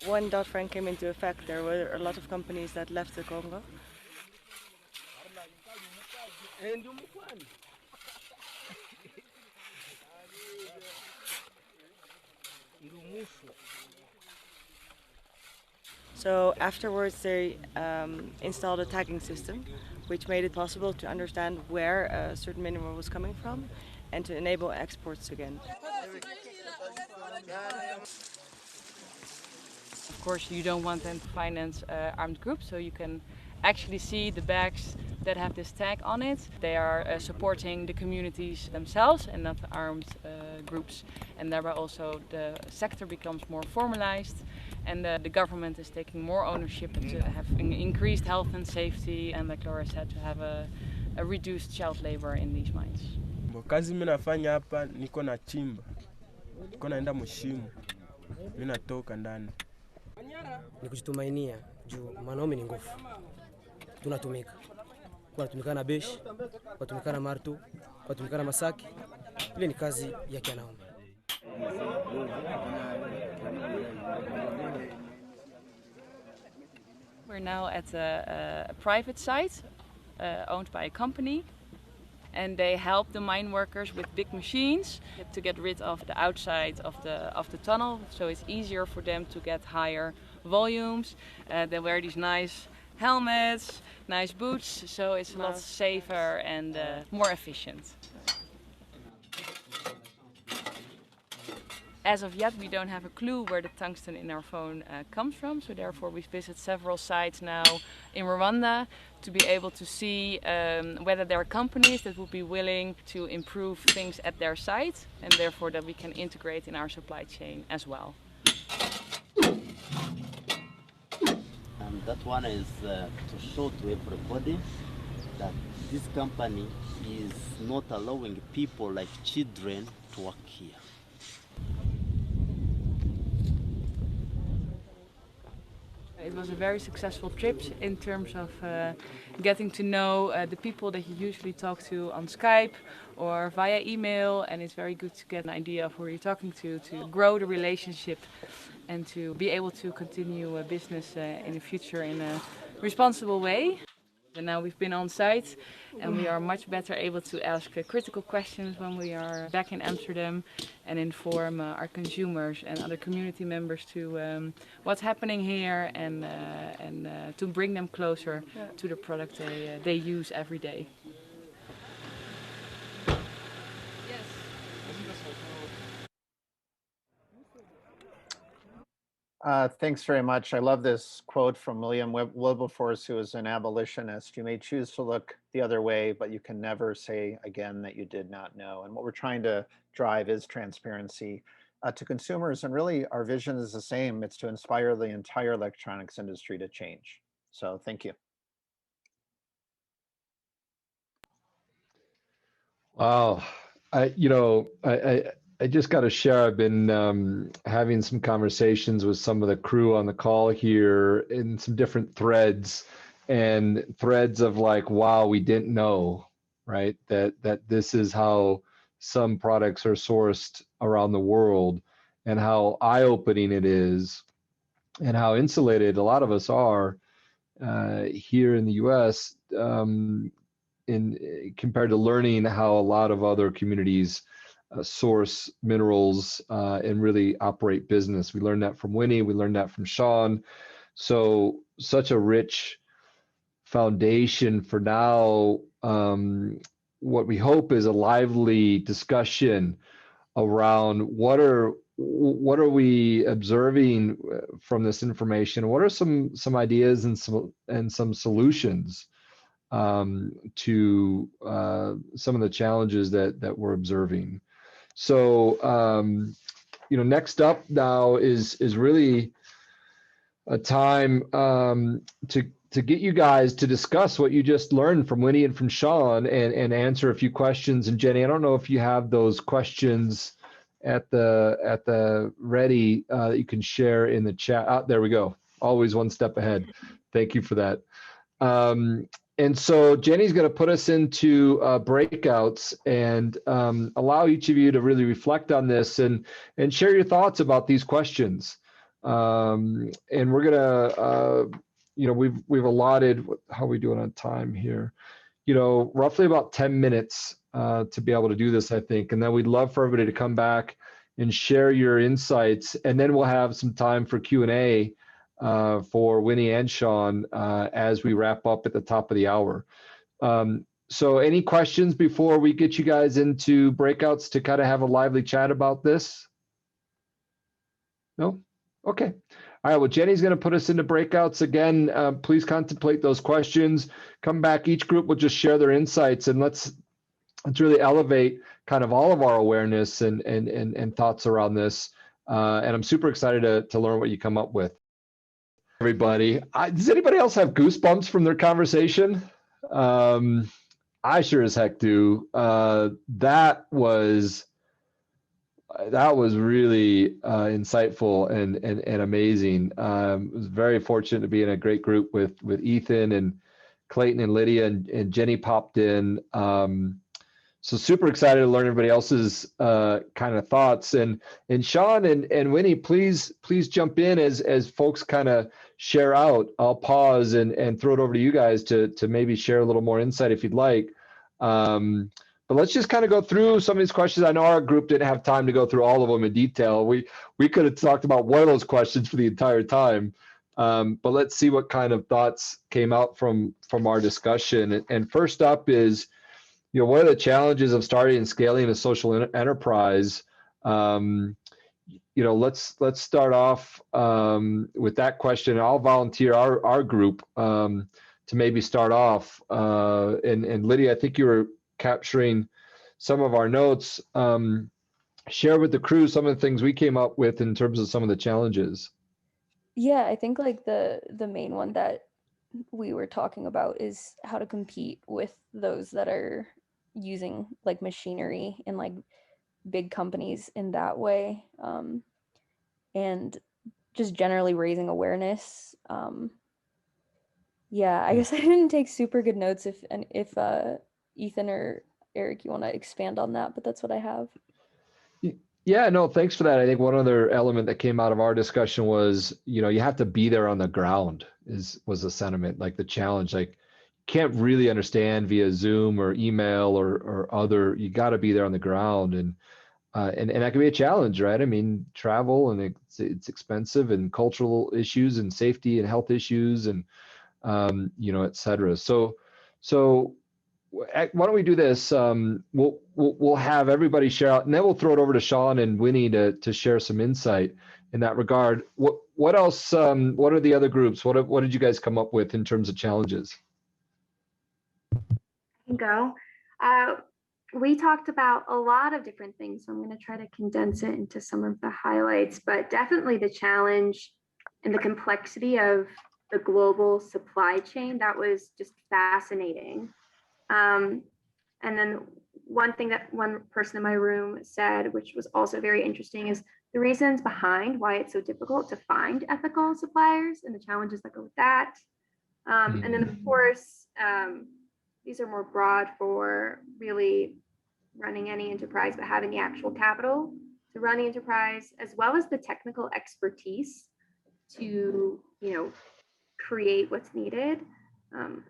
When Dodd-Frank came into effect, there were a lot of companies that left the Congo. So afterwards they installed a tagging system which made it possible to understand where a certain mineral was coming from and to enable exports again. Of course, you don't want them to finance armed groups, so you can actually see the bags that have this tag on it. They are supporting the communities themselves and not the armed groups, and thereby also the sector becomes more formalized, and the government is taking more ownership to have increased health and safety, and like Laura said, to have a reduced child labor in these mines. Kazi mimi nafanya hapa, niko na chimba, niko naenda mshimo, mimi natoka ndani. Ni kujitumainia juu mwanaume ni nguvu. Tunatumika. Tunatumika na beshi, tunatumika na martu, tunatumika na masaki. Ile ni kazi ya kianaume. We're now at a private site owned by a company, and they help the mine workers with big machines to get rid of the outside of the tunnel, so it's easier for them to get higher volumes. They wear these nice helmets, nice boots, so it's a lot safer and more efficient. As of yet, we don't have a clue where the tungsten in our phone comes from, so therefore we visit several sites now in Rwanda to be able to see whether there are companies that would be willing to improve things at their site, and therefore that we can integrate in our supply chain as well. And that one is to show to everybody that this company is not allowing people like children to work here. It was a very successful trip in terms of getting to know the people that you usually talk to on Skype or via email, and it's very good to get an idea of who you're talking to grow the relationship and to be able to continue a business in the future in a responsible way. And now we've been on site and we are much better able to ask critical questions when we are back in Amsterdam and inform our consumers and other community members to what's happening here and to bring them closer to the product they use every day. Thanks very much. I love this quote from William Wilberforce, who is an abolitionist. You may choose to look the other way, but you can never say again that you did not know. And what we're trying to drive is transparency to consumers. And really, our vision is the same. It's to inspire the entire electronics industry to change. So thank you. Wow. I just got to share, I've been having some conversations with some of the crew on the call here in some different threads, and threads of like, wow, we didn't know, right? That this is how some products are sourced around the world, and how eye-opening it is, and how insulated a lot of us are here in the US compared to learning how a lot of other communities source minerals and really operate business. We learned that from Winnie. We learned that from Sean. So such a rich foundation for now. What we hope is a lively discussion around what are we observing from this information? What are some ideas and some solutions to some of the challenges that we're observing? So next up now is really a time to get you guys to discuss what you just learned from Winnie and from Sean and answer a few questions. And Jenny, I don't know if you have those questions at the ready that you can share in the chat. There we go. Always one step ahead. Thank you for that. And so Jenny's going to put us into breakouts and allow each of you to really reflect on this and share your thoughts about these questions. And we're gonna, we've allotted, how are we doing on time here? Roughly about 10 minutes to be able to do this, I think. And then we'd love for everybody to come back and share your insights. And then we'll have some time for Q&A for Winnie and Sean as we wrap up at the top of the hour. So any questions before we get you guys into breakouts to kind of have a lively chat about this? No? Okay. All right. Well, Jenny's going to put us into breakouts again. Please contemplate those questions. Come back. Each group will just share their insights, and let's really elevate kind of all of our awareness and thoughts around this. And I'm super excited to learn what you come up with. Everybody, does anybody else have goosebumps from their conversation? I sure as heck do. That was really insightful and amazing. I was very fortunate to be in a great group with Ethan and Clayton and Lydia, and Jenny popped in. So super excited to learn everybody else's kind of thoughts. And Sean and Winnie, please jump in as folks kind of share out. I'll pause and throw it over to you guys to maybe share a little more insight if you'd like. But let's just kind of go through some of these questions. I know our group didn't have time to go through all of them in detail. We could have talked about one of those questions for the entire time. But let's see what kind of thoughts came out from our discussion. And first up is, what are the challenges of starting and scaling a social enterprise? Let's start off with that question. I'll volunteer our group to maybe start off. And Lydia, I think you were capturing some of our notes. Share with the crew some of the things we came up with in terms of some of the challenges. Yeah, I think like the main one that we were talking about is how to compete with those that are using like machinery and like big companies in that way, and just generally raising awareness. Yeah, I guess I didn't take super good notes. If Ethan or Eric, you want to expand on that, but that's what I have. Yeah, no, thanks for that. I think one other element that came out of our discussion was, you have to be there on the ground was the sentiment, like the challenge, like can't really understand via Zoom or email or other, you got to be there on the ground. And that can be a challenge, right? I mean, travel and it's expensive, and cultural issues and safety and health issues and, et cetera. So why don't we do this? We'll have everybody share out, and then we'll throw it over to Sean and Winnie to share some insight in that regard. What else? What are the other groups? What did you guys come up with in terms of challenges? Go. We talked about a lot of different things, so I'm going to try to condense it into some of the highlights, but definitely the challenge and the complexity of the global supply chain, that was just fascinating. And then one thing that one person in my room said, which was also very interesting, is the reasons behind why it's so difficult to find ethical suppliers and the challenges that go with that. And then of course, these are more broad for really running any enterprise, but having the actual capital to run the enterprise, as well as the technical expertise to, create what's needed.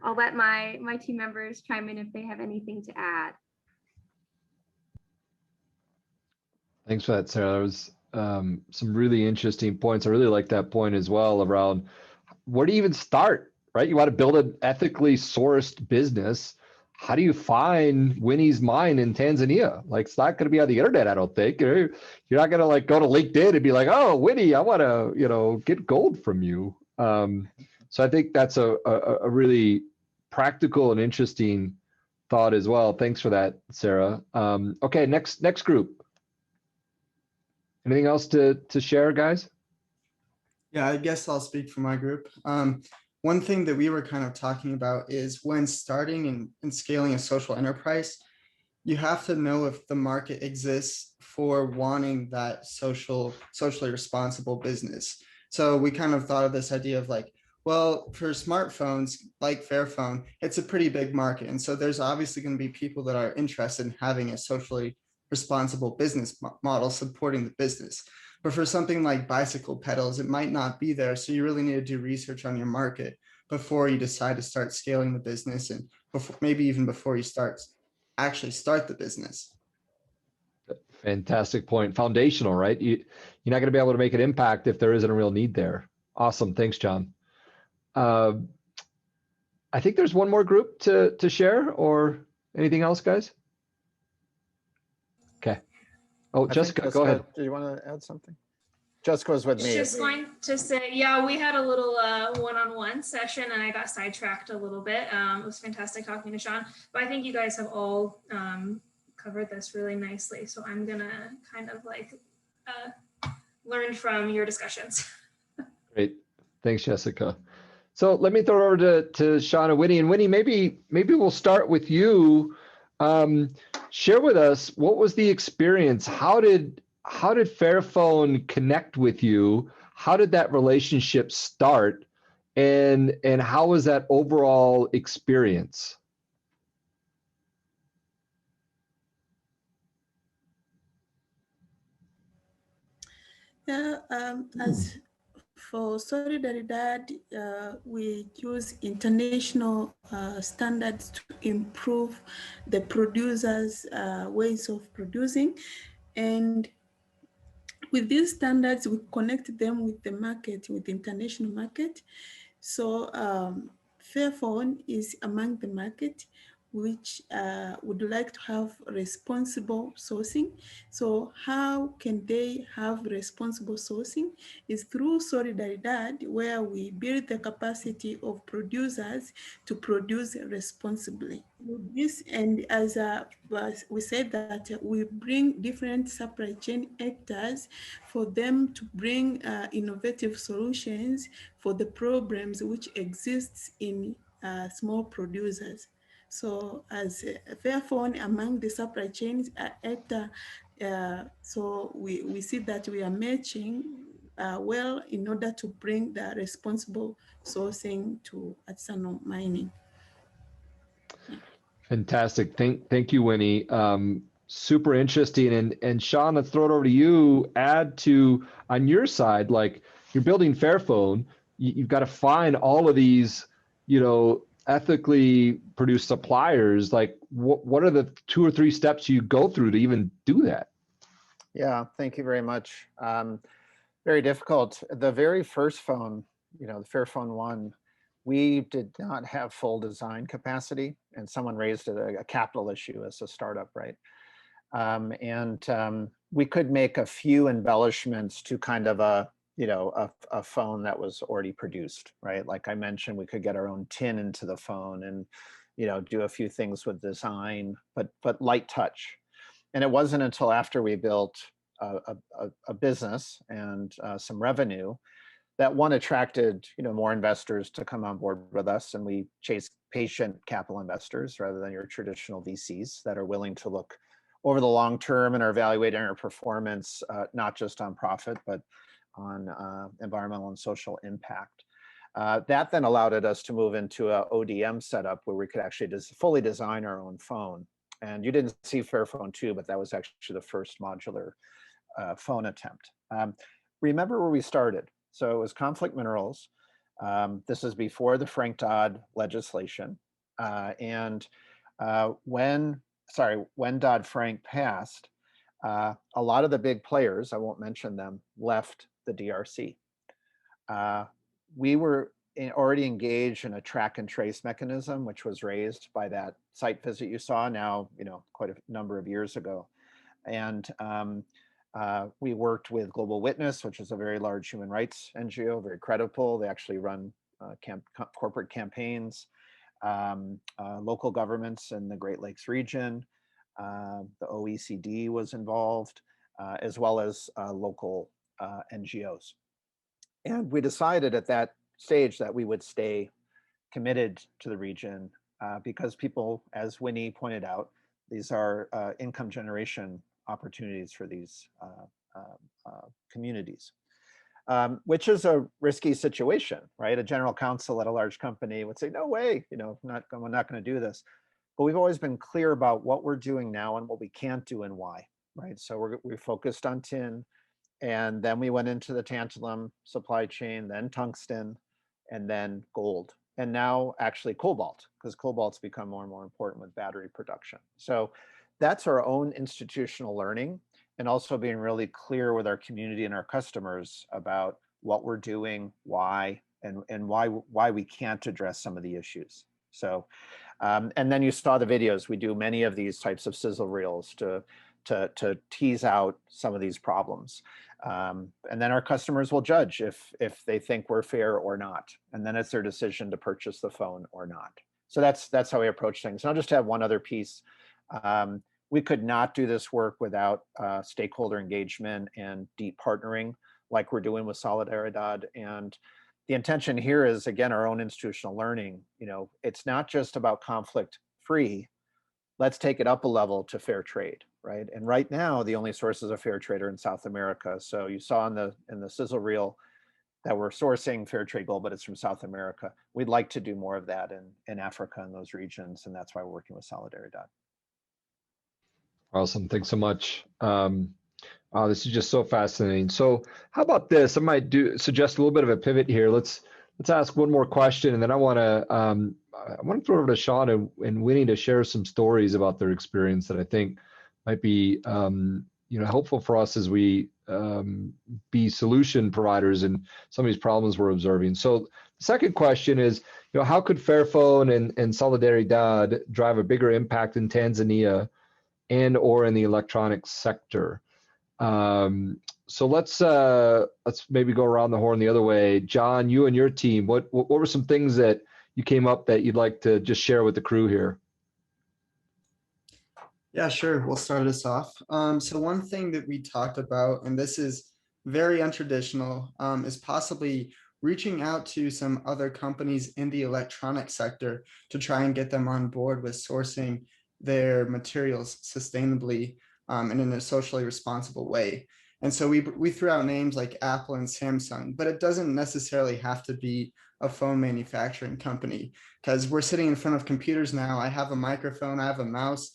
I'll let my team members chime in if they have anything to add. Thanks for that, Sarah. There was some really interesting points. I really like that point as well around where do you even start, right? You want to build an ethically sourced business. How do you find Winnie's mine in Tanzania? Like, it's not going to be on the internet, I don't think. You're not going to like go to LinkedIn and be like, oh, Winnie, I want to, get gold from you. So I think that's a really practical and interesting thought as well. Thanks for that, Sarah. Okay, next group. Anything else to share, guys? Yeah, I guess I'll speak for my group. One thing that we were kind of talking about is when starting and scaling a social enterprise, you have to know if the market exists for wanting that socially responsible business. So we kind of thought of this idea of like, well, for smartphones like Fairphone, it's a pretty big market. And so there's obviously going to be people that are interested in having a socially responsible business model supporting the business. But for something like bicycle pedals, it might not be there. So you really need to do research on your market before you decide to start scaling the business, and before, maybe even before you actually start the business. Fantastic point. Foundational, right? You're not going to be able to make an impact if there isn't a real need there. Awesome. Thanks, John. I think there's one more group to share, or anything else, guys? Okay. Oh, Jessica, go ahead. Do you want to add something? Jessica was with me. Just going to say, yeah, we had a little one-on-one session and I got sidetracked a little bit. It was fantastic talking to Sean, but I think you guys have all covered this really nicely. So I'm gonna kind of like learn from your discussions. Great, thanks, Jessica. So let me throw it over to Sean and Winnie. And Winnie, maybe we'll start with you. Share with us, what was the experience? How did Fairphone connect with you? How did that relationship start? And how was that overall experience? Yeah, as for Solidaridad, we use international standards to improve the producers' ways of producing. And with these standards, we connect them with the market, with the international market. So Fairphone is among the market, which would like to have responsible sourcing. So how can they have responsible sourcing? Is through Solidaridad, where we build the capacity of producers to produce responsibly. This, and as we said that we bring different supply chain actors for them to bring innovative solutions for the problems which exists in small producers. So as Fairphone among the supply chains actor, so we see that we are matching well in order to bring the responsible sourcing to artisanal mining. Fantastic. Thank you, Winnie. Super interesting. And Sean, let's throw it over to you. Add to, on your side, like you're building Fairphone, you've got to find all of these, ethically produced suppliers. Like what are the 2 or 3 steps you go through to even do that? Yeah, thank you very much. Very difficult. The very first phone, the Fairphone 1, we did not have full design capacity, and someone raised a capital issue as a startup, right? We could make a few embellishments to kind of a phone that was already produced, right? Like I mentioned, we could get our own tin into the phone and, do a few things with design, but light touch. And it wasn't until after we built a business and some revenue that one attracted, more investors to come on board with us, and we chased patient capital investors rather than your traditional VCs that are willing to look over the long term and are evaluating our performance, not just on profit, but on environmental and social impact. That then allowed us to move into a ODM setup where we could actually fully design our own phone. And you didn't see Fairphone 2, but that was actually the first modular phone attempt. Remember where we started. So it was conflict minerals. This is before the Frank-Dodd legislation. When Dodd-Frank passed, a lot of the big players, I won't mention them, left the DRC. We were already engaged in a track and trace mechanism, which was raised by that site visit you saw now, quite a number of years ago. And we worked with Global Witness, which is a very large human rights NGO, very credible. They actually run corporate campaigns, local governments in the Great Lakes region. The OECD was involved, as well as local NGOs. And we decided at that stage that we would stay committed to the region because people, as Winnie pointed out, these are income generation opportunities for these communities, which is a risky situation, right? A general counsel at a large company would say, no way, we're not going to do this. But we've always been clear about what we're doing now and what we can't do and why, right? So we focused on tin, and then we went into the tantalum supply chain, then tungsten, and then gold, and now actually cobalt, because cobalt's become more and more important with battery production. So that's our own institutional learning, and also being really clear with our community and our customers about what we're doing, why, and why we can't address some of the issues. So, and then you saw the videos. We do many of these types of sizzle reels to tease out some of these problems. And then our customers will judge if they think we're fair or not. And then it's their decision to purchase the phone or not. So that's how we approach things. And I'll just have one other piece. We could not do this work without stakeholder engagement and deep partnering like we're doing with Solidaridad. And the intention here is, again, our own institutional learning. It's not just about conflict free. Let's take it up a level to fair trade, right? And right now, the only sources of fair trade are in South America. So you saw in the sizzle reel that we're sourcing fair trade gold, but it's from South America. We'd like to do more of that in Africa and those regions, and that's why we're working with Solidaridad. Awesome, thanks so much. This is just so fascinating. So how about this? I might suggest a little bit of a pivot here. Let's ask one more question, and then I want to throw it over to Sean and Winnie to share some stories about their experience that I think might be helpful for us as we be solution providers in some of these problems we're observing. So the second question is, how could Fairphone and Solidaridad drive a bigger impact in Tanzania and or in the electronics sector? So let's maybe go around the horn the other way. John, you and your team, what were some things that you came up that you'd like to just share with the crew here? Yeah, sure. We'll start us off. So one thing that we talked about, and this is very untraditional, is possibly reaching out to some other companies in the electronic sector to try and get them on board with sourcing their materials sustainably and in a socially responsible way. And so we threw out names like Apple and Samsung, but it doesn't necessarily have to be a phone manufacturing company, because we're sitting in front of computers now. I have a microphone, I have a mouse.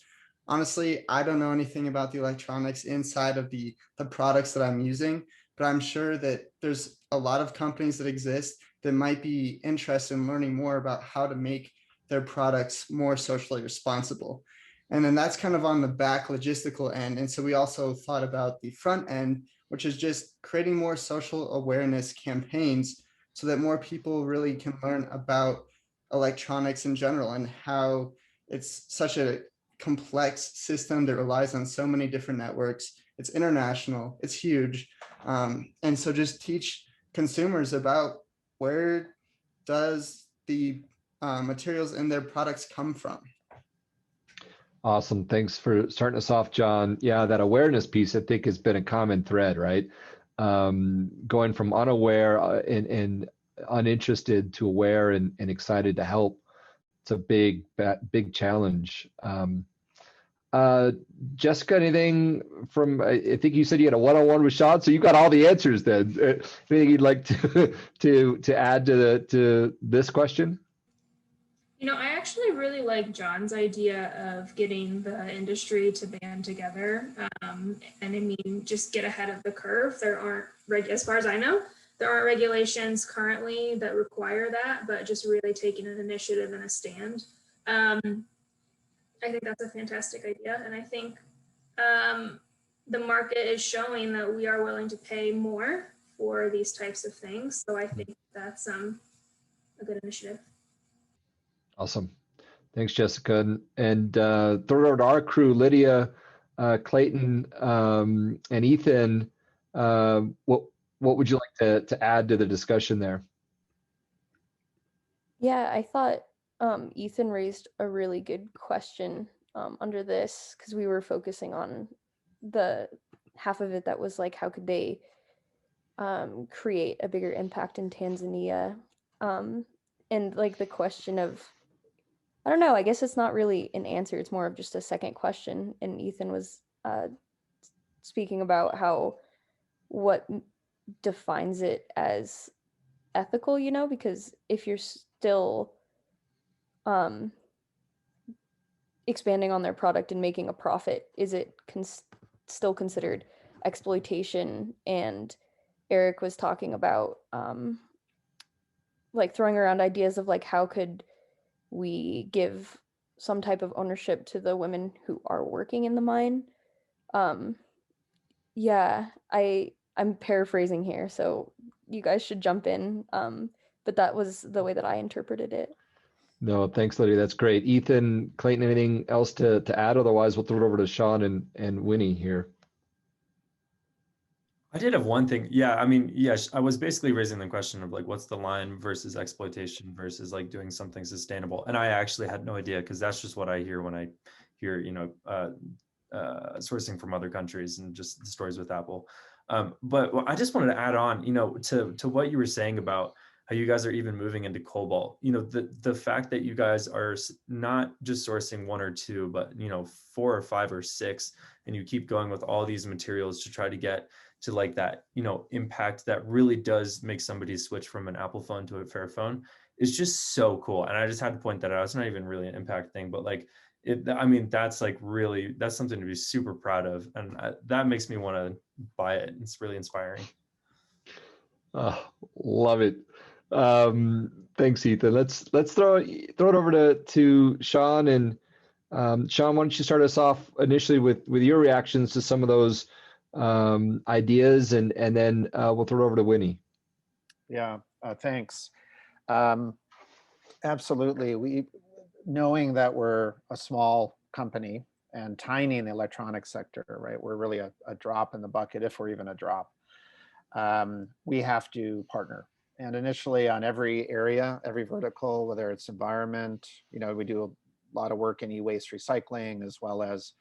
Honestly, I don't know anything about the electronics inside of the products that I'm using, but I'm sure that there's a lot of companies that exist that might be interested in learning more about how to make their products more socially responsible. And then that's kind of on the back logistical end. And so we also thought about the front end, which is just creating more social awareness campaigns so that more people really can learn about electronics in general and how it's such a complex system that relies on so many different networks. It's international, it's huge. And so just teach consumers about where does the materials in their products come from. Awesome. Thanks for starting us off, John. Yeah, that awareness piece, I think, has been a common thread, right? Going from unaware and uninterested to aware and excited to help. It's a big challenge. Jessica, anything from, I think you said you had a one-on-one with Sean, so you got all the answers then. Anything you'd like to add to this question? I actually really like John's idea of getting the industry to band together. And I mean, just get ahead of the curve. There aren't, as far as I know, there aren't regulations currently that require that, but just really taking an initiative and a stand. I think that's a fantastic idea. And I think the market is showing that we are willing to pay more for these types of things. So I think that's a good initiative. Awesome. Thanks, Jessica. And throw it over to our crew, Lydia, Clayton, and Ethan. What would you like to add to the discussion there? Yeah, I thought Ethan raised a really good question under this, because we were focusing on the half of it that was like, how could they create a bigger impact in Tanzania? And like the question of, I don't know, I guess it's not really an answer, it's more of just a second question. And Ethan was speaking about how, what defines it as ethical, you know, because if you're still expanding on their product and making a profit, is it still considered exploitation? And Eric was talking about like throwing around ideas of like, how could we give some type of ownership to the women who are working in the mine? Yeah, I'm paraphrasing here, so you guys should jump in. But that was the way that I interpreted it. No, thanks, Lydia. That's great. Ethan, Clayton, anything else to add? Otherwise, we'll throw it over to Sean and Winnie here. I did have one thing. Yeah, I mean, yes, I was basically raising the question of like, what's the line versus exploitation versus like doing something sustainable? And I actually had no idea, because that's just what I hear when I hear, you know, sourcing from other countries and just the stories with Apple. But I just wanted to add on, you know, to what you were saying about how you guys are even moving into cobalt. You know, the fact that you guys are not just sourcing 1 or 2, but, you know, 4 or 5 or 6, and you keep going with all these materials to try to get to like that, you know, impact that really does make somebody switch from an Apple phone to a Fairphone is just so cool. And I just had to point that out. It's not even really an impact thing, but like, I mean, that's like really, that's something to be super proud of. And that makes me want to buy it. It's really inspiring. Love it. Thanks, Ethan. Let's throw it over to Sean. And Sean, why don't you start us off initially with your reactions to some of those ideas, and then we'll throw it over to Winnie. Yeah, thanks. Absolutely. Knowing that we're a small company and tiny in the electronics sector, right? We're really a drop in the bucket, if we're even a drop. We have to partner. And initially on every area, every vertical, whether it's environment, you know, we do a lot of work in e-waste recycling, as well as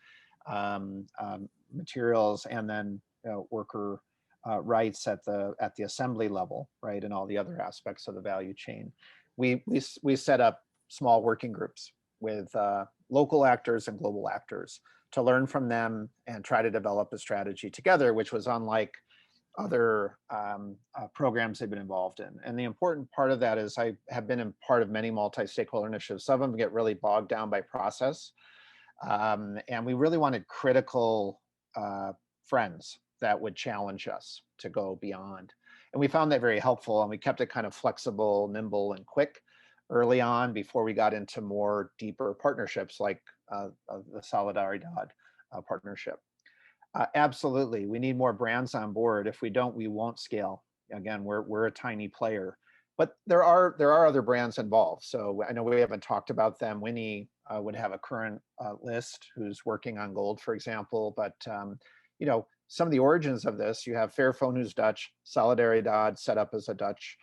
materials, and then worker rights at the assembly level, right, and all the other aspects of the value chain. We set up small working groups with local actors and global actors to learn from them and try to develop a strategy together, which was unlike other programs they've been involved in. And the important part of that is I have been in part of many multi-stakeholder initiatives. Some of them get really bogged down by process. And we really wanted critical friends that would challenge us to go beyond. And we found that very helpful, and we kept it kind of flexible, nimble, and quick early on before we got into more deeper partnerships like the Solidaridad partnership. Absolutely, we need more brands on board. If we don't, we won't scale. Again, we're a tiny player, but there are other brands involved. So I know we haven't talked about them. Winnie would have a current list who's working on gold, for example. But you know, some of the origins of this, you have Fairphone, who's Dutch, Solidaridad, set up as a Dutch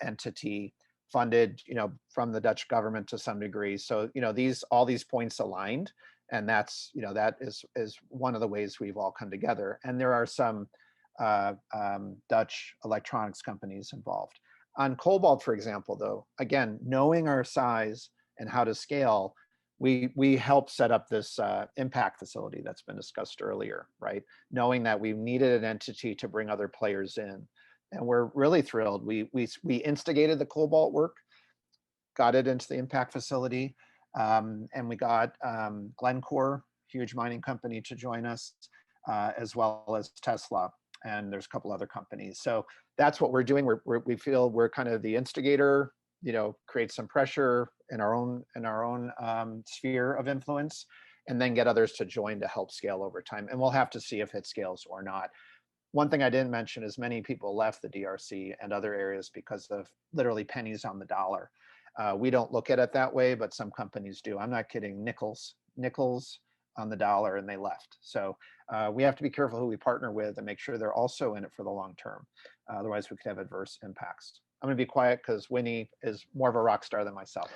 entity, funded, you know, from the Dutch government to some degree. So, you know, all these points aligned. And that's, you know, that is one of the ways we've all come together. And there are some Dutch electronics companies involved. On cobalt, for example, though, again, knowing our size and how to scale, we helped set up this impact facility that's been discussed earlier, right? Knowing that we needed an entity to bring other players in. And we're really thrilled. We instigated the cobalt work, got it into the impact facility, and we got Glencore, huge mining company, to join us, as well as Tesla. And there's a couple other companies. So that's what we're doing. We feel we're kind of the instigator, you know, create some pressure in our own sphere of influence, and then get others to join to help scale over time. And we'll have to see if it scales or not. One thing I didn't mention is many people left the DRC and other areas because of literally pennies on the dollar. We don't look at it that way, but some companies do. I'm not kidding, nickels on the dollar, and they left. So we have to be careful who we partner with and make sure they're also in it for the long term. Otherwise, we could have adverse impacts. I'm going to be quiet because Winnie is more of a rock star than myself.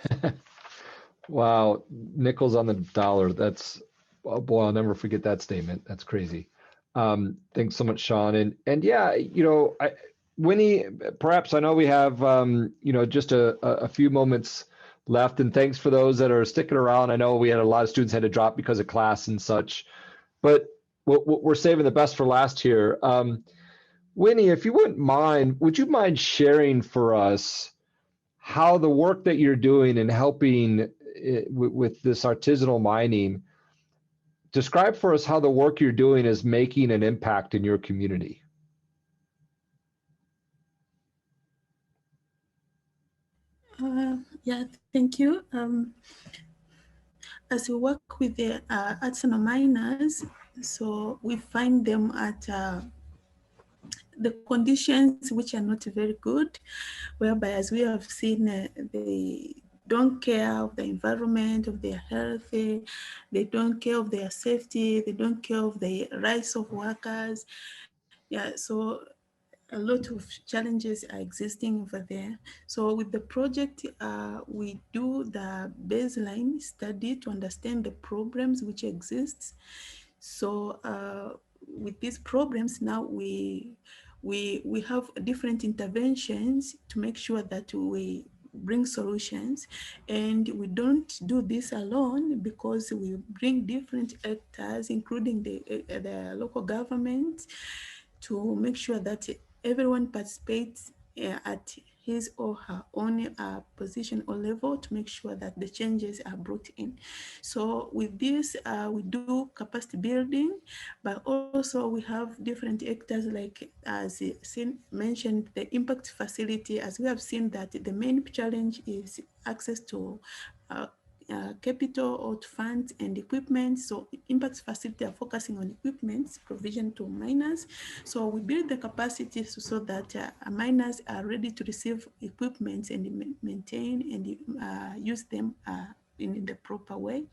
Wow, nickels on the dollar. That's, oh boy, I'll never forget that statement. That's crazy. Thanks so much, Sean. And yeah, Winnie, perhaps I know we have, just a few moments left, and thanks for those that are sticking around. I know we had a lot of students had to drop because of class and such, but we're saving the best for last here. Winnie, if you wouldn't mind, would you mind sharing for us how the work that you're doing and helping with this artisanal mining, describe for us how the work you're doing is making an impact in your community? Yeah, thank you. As we work with the artisanal miners, so we find them at the conditions which are not very good, whereby, as we have seen, they don't care of the environment, of their health, they don't care of their safety, they don't care of the rights of workers. Yeah, so a lot of challenges are existing over there. So with the project, we do the baseline study to understand the problems which exist. So with these problems now, we have different interventions to make sure that we bring solutions, and we don't do this alone because we bring different actors, including the local government, to make sure that everyone participates at his or her own position or level to make sure that the changes are brought in. So with this, we do capacity building, but also we have different actors, like as mentioned, the impact facility. As we have seen that the main challenge is access to capital or to funds and equipment. So impact facility are focusing on equipment provision to miners. So we build the capacity so that miners are ready to receive equipment and maintain and use them in the proper way.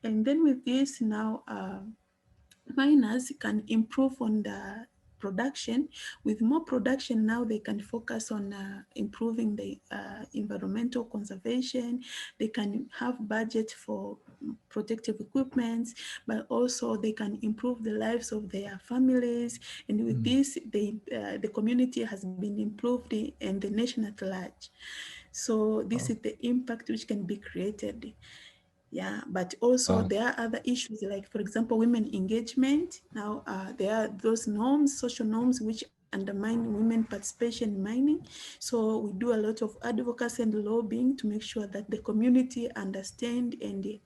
And then with this now, miners can improve on the production. With more production now, they can focus on improving the environmental conservation. They can have budget for protective equipment, but also they can improve the lives of their families. And with this, the community has been improved and the nation at large. So this is the impact which can be created. Yeah, but also there are other issues, like, for example, women engagement. Now, there are those norms, social norms, which undermine women participation in mining. So we do a lot of advocacy and lobbying to make sure that the community understand and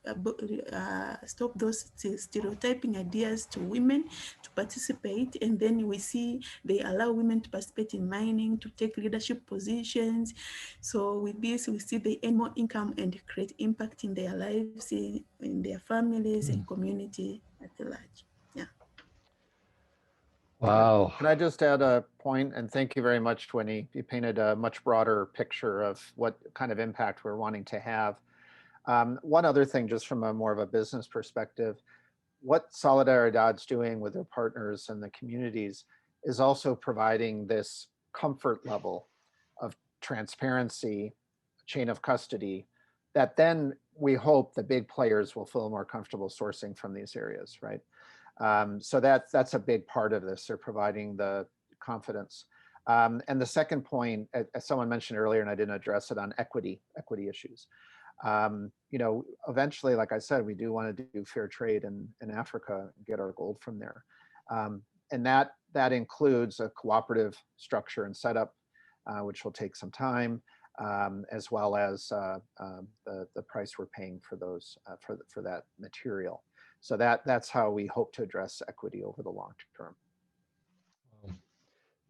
stop those stereotyping ideas to women to participate. And then we see they allow women to participate in mining, to take leadership positions. So with this, we see they earn more income and create impact in their lives, in their families and community at large. Yeah. Wow. Can I just add a point? And thank you very much, Winnie. You painted a much broader picture of what kind of impact we're wanting to have. One other thing, just from a more of a business perspective, what Solidaridad's doing with their partners and the communities is also providing this comfort level of transparency, chain of custody, that then we hope the big players will feel more comfortable sourcing from these areas, right? So that's a big part of this. They're providing the confidence. And the second point, as someone mentioned earlier, and I didn't address it, on equity issues. Eventually, like I said, we do want to do fair trade in Africa and get our gold from there. And that includes a cooperative structure and setup, which will take some time, as well as the price we're paying for those for that material. So that's how we hope to address equity over the long term.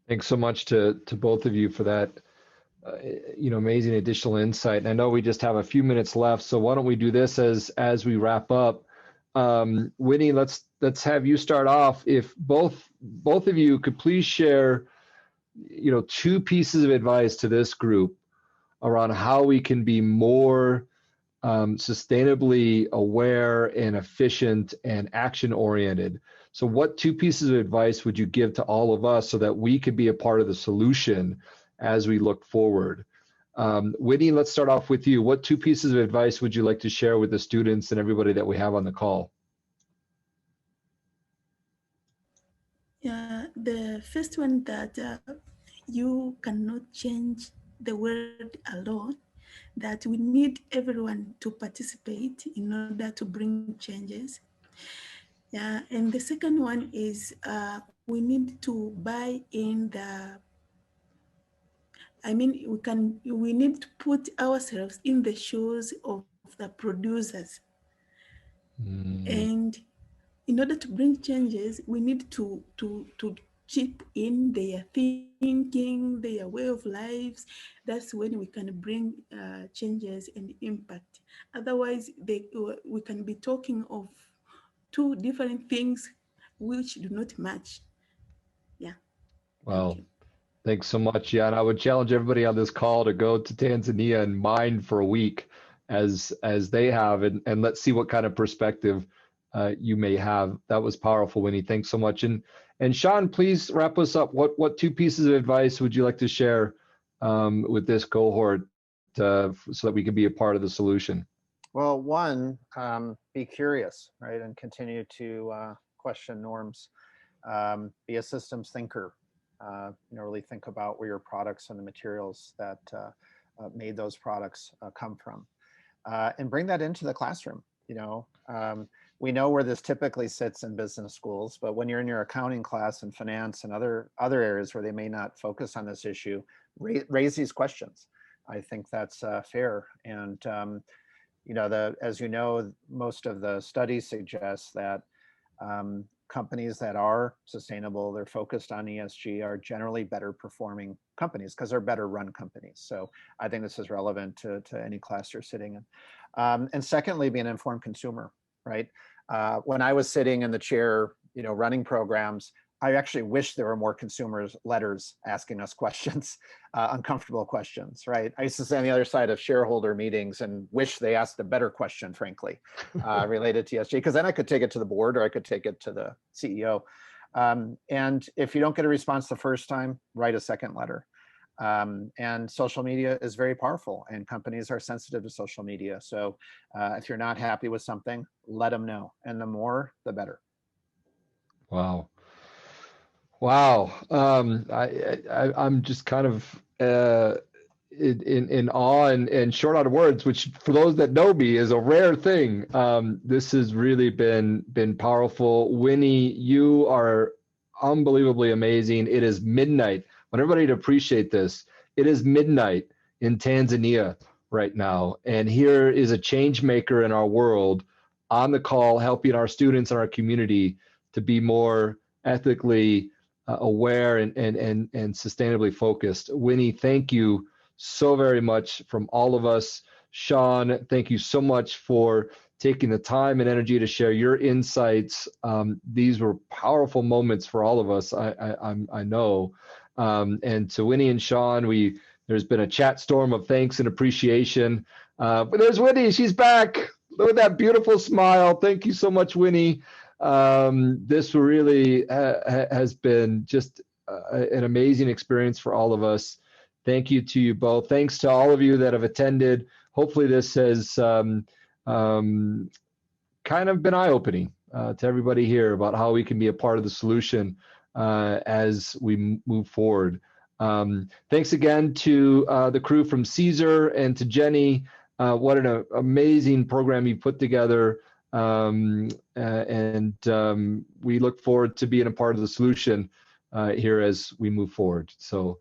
Thanks so much to both of you for that, amazing additional insight. And I know we just have a few minutes left, so why don't we do this as we wrap up? Winnie, let's have you start off. If both of you could please share, two pieces of advice to this group around how we can be more sustainably aware and efficient and action oriented. So what two pieces of advice would you give to all of us so that we could be a part of the solution as we look forward? Winnie, let's start off with you. What two pieces of advice would you like to share with the students and everybody that we have on the call? Yeah, the first one that you cannot change the world alone, that we need everyone to participate in order to bring changes. Yeah, and the second one is we need to buy in we need to put ourselves in the shoes of the producers. And in order to bring changes, we need to chip in their thinking, their way of lives. That's when we can bring changes and impact. Otherwise, we can be talking of two different things which do not match. Yeah. Well, thanks so much. Yeah, and I would challenge everybody on this call to go to Tanzania and mine for a week as they have, and let's see what kind of perspective you may have. That was powerful, Winnie. Thanks so much. And Sean, please wrap us up. What two pieces of advice would you like to share with this cohort so that we can be a part of the solution? Well, one, be curious, right? And continue to question norms. Be a systems thinker. Really think about where your products and the materials that made those products come from. And bring that into the classroom. We know where this typically sits in business schools, but when you're in your accounting class and finance and other areas where they may not focus on this issue, raise these questions. I think that's fair. And as you know, most of the studies suggest that companies that are sustainable, they're focused on ESG, are generally better performing companies because they're better run companies. So I think this is relevant to any class you're sitting in. And secondly, be an informed consumer, right? When I was sitting in the chair, running programs, I actually wish there were more consumers letters asking us questions, uncomfortable questions, right? I used to sit on the other side of shareholder meetings and wish they asked a better question, frankly, related to ESG, because then I could take it to the board or I could take it to the CEO. And if you don't get a response the first time, write a second letter. And social media is very powerful and companies are sensitive to social media. So if you're not happy with something, let them know. And the more, the better. Wow. Wow. I'm just kind of in awe and short out of words, which for those that know me is a rare thing. This has really been powerful. Winnie, you are unbelievably amazing. It is midnight. I want everybody to appreciate this. It is midnight in Tanzania right now. And here is a change maker in our world on the call, helping our students and our community to be more ethically aware and sustainably focused. Winnie, thank you so very much from all of us. Sean, thank you so much for taking the time and energy to share your insights. These were powerful moments for all of us, I know. And to Winnie and Sean, there's been a chat storm of thanks and appreciation. But there's Winnie, she's back. Look at that beautiful smile. Thank you so much, Winnie. This really has been just an amazing experience for all of us. Thank you to you both. Thanks to all of you that have attended. Hopefully this has kind of been eye-opening to everybody here about how we can be a part of the solution as we move forward. Thanks again to the crew from CESR and to Jenny. What an amazing program you put together. And we look forward to being a part of the solution here as we move forward. So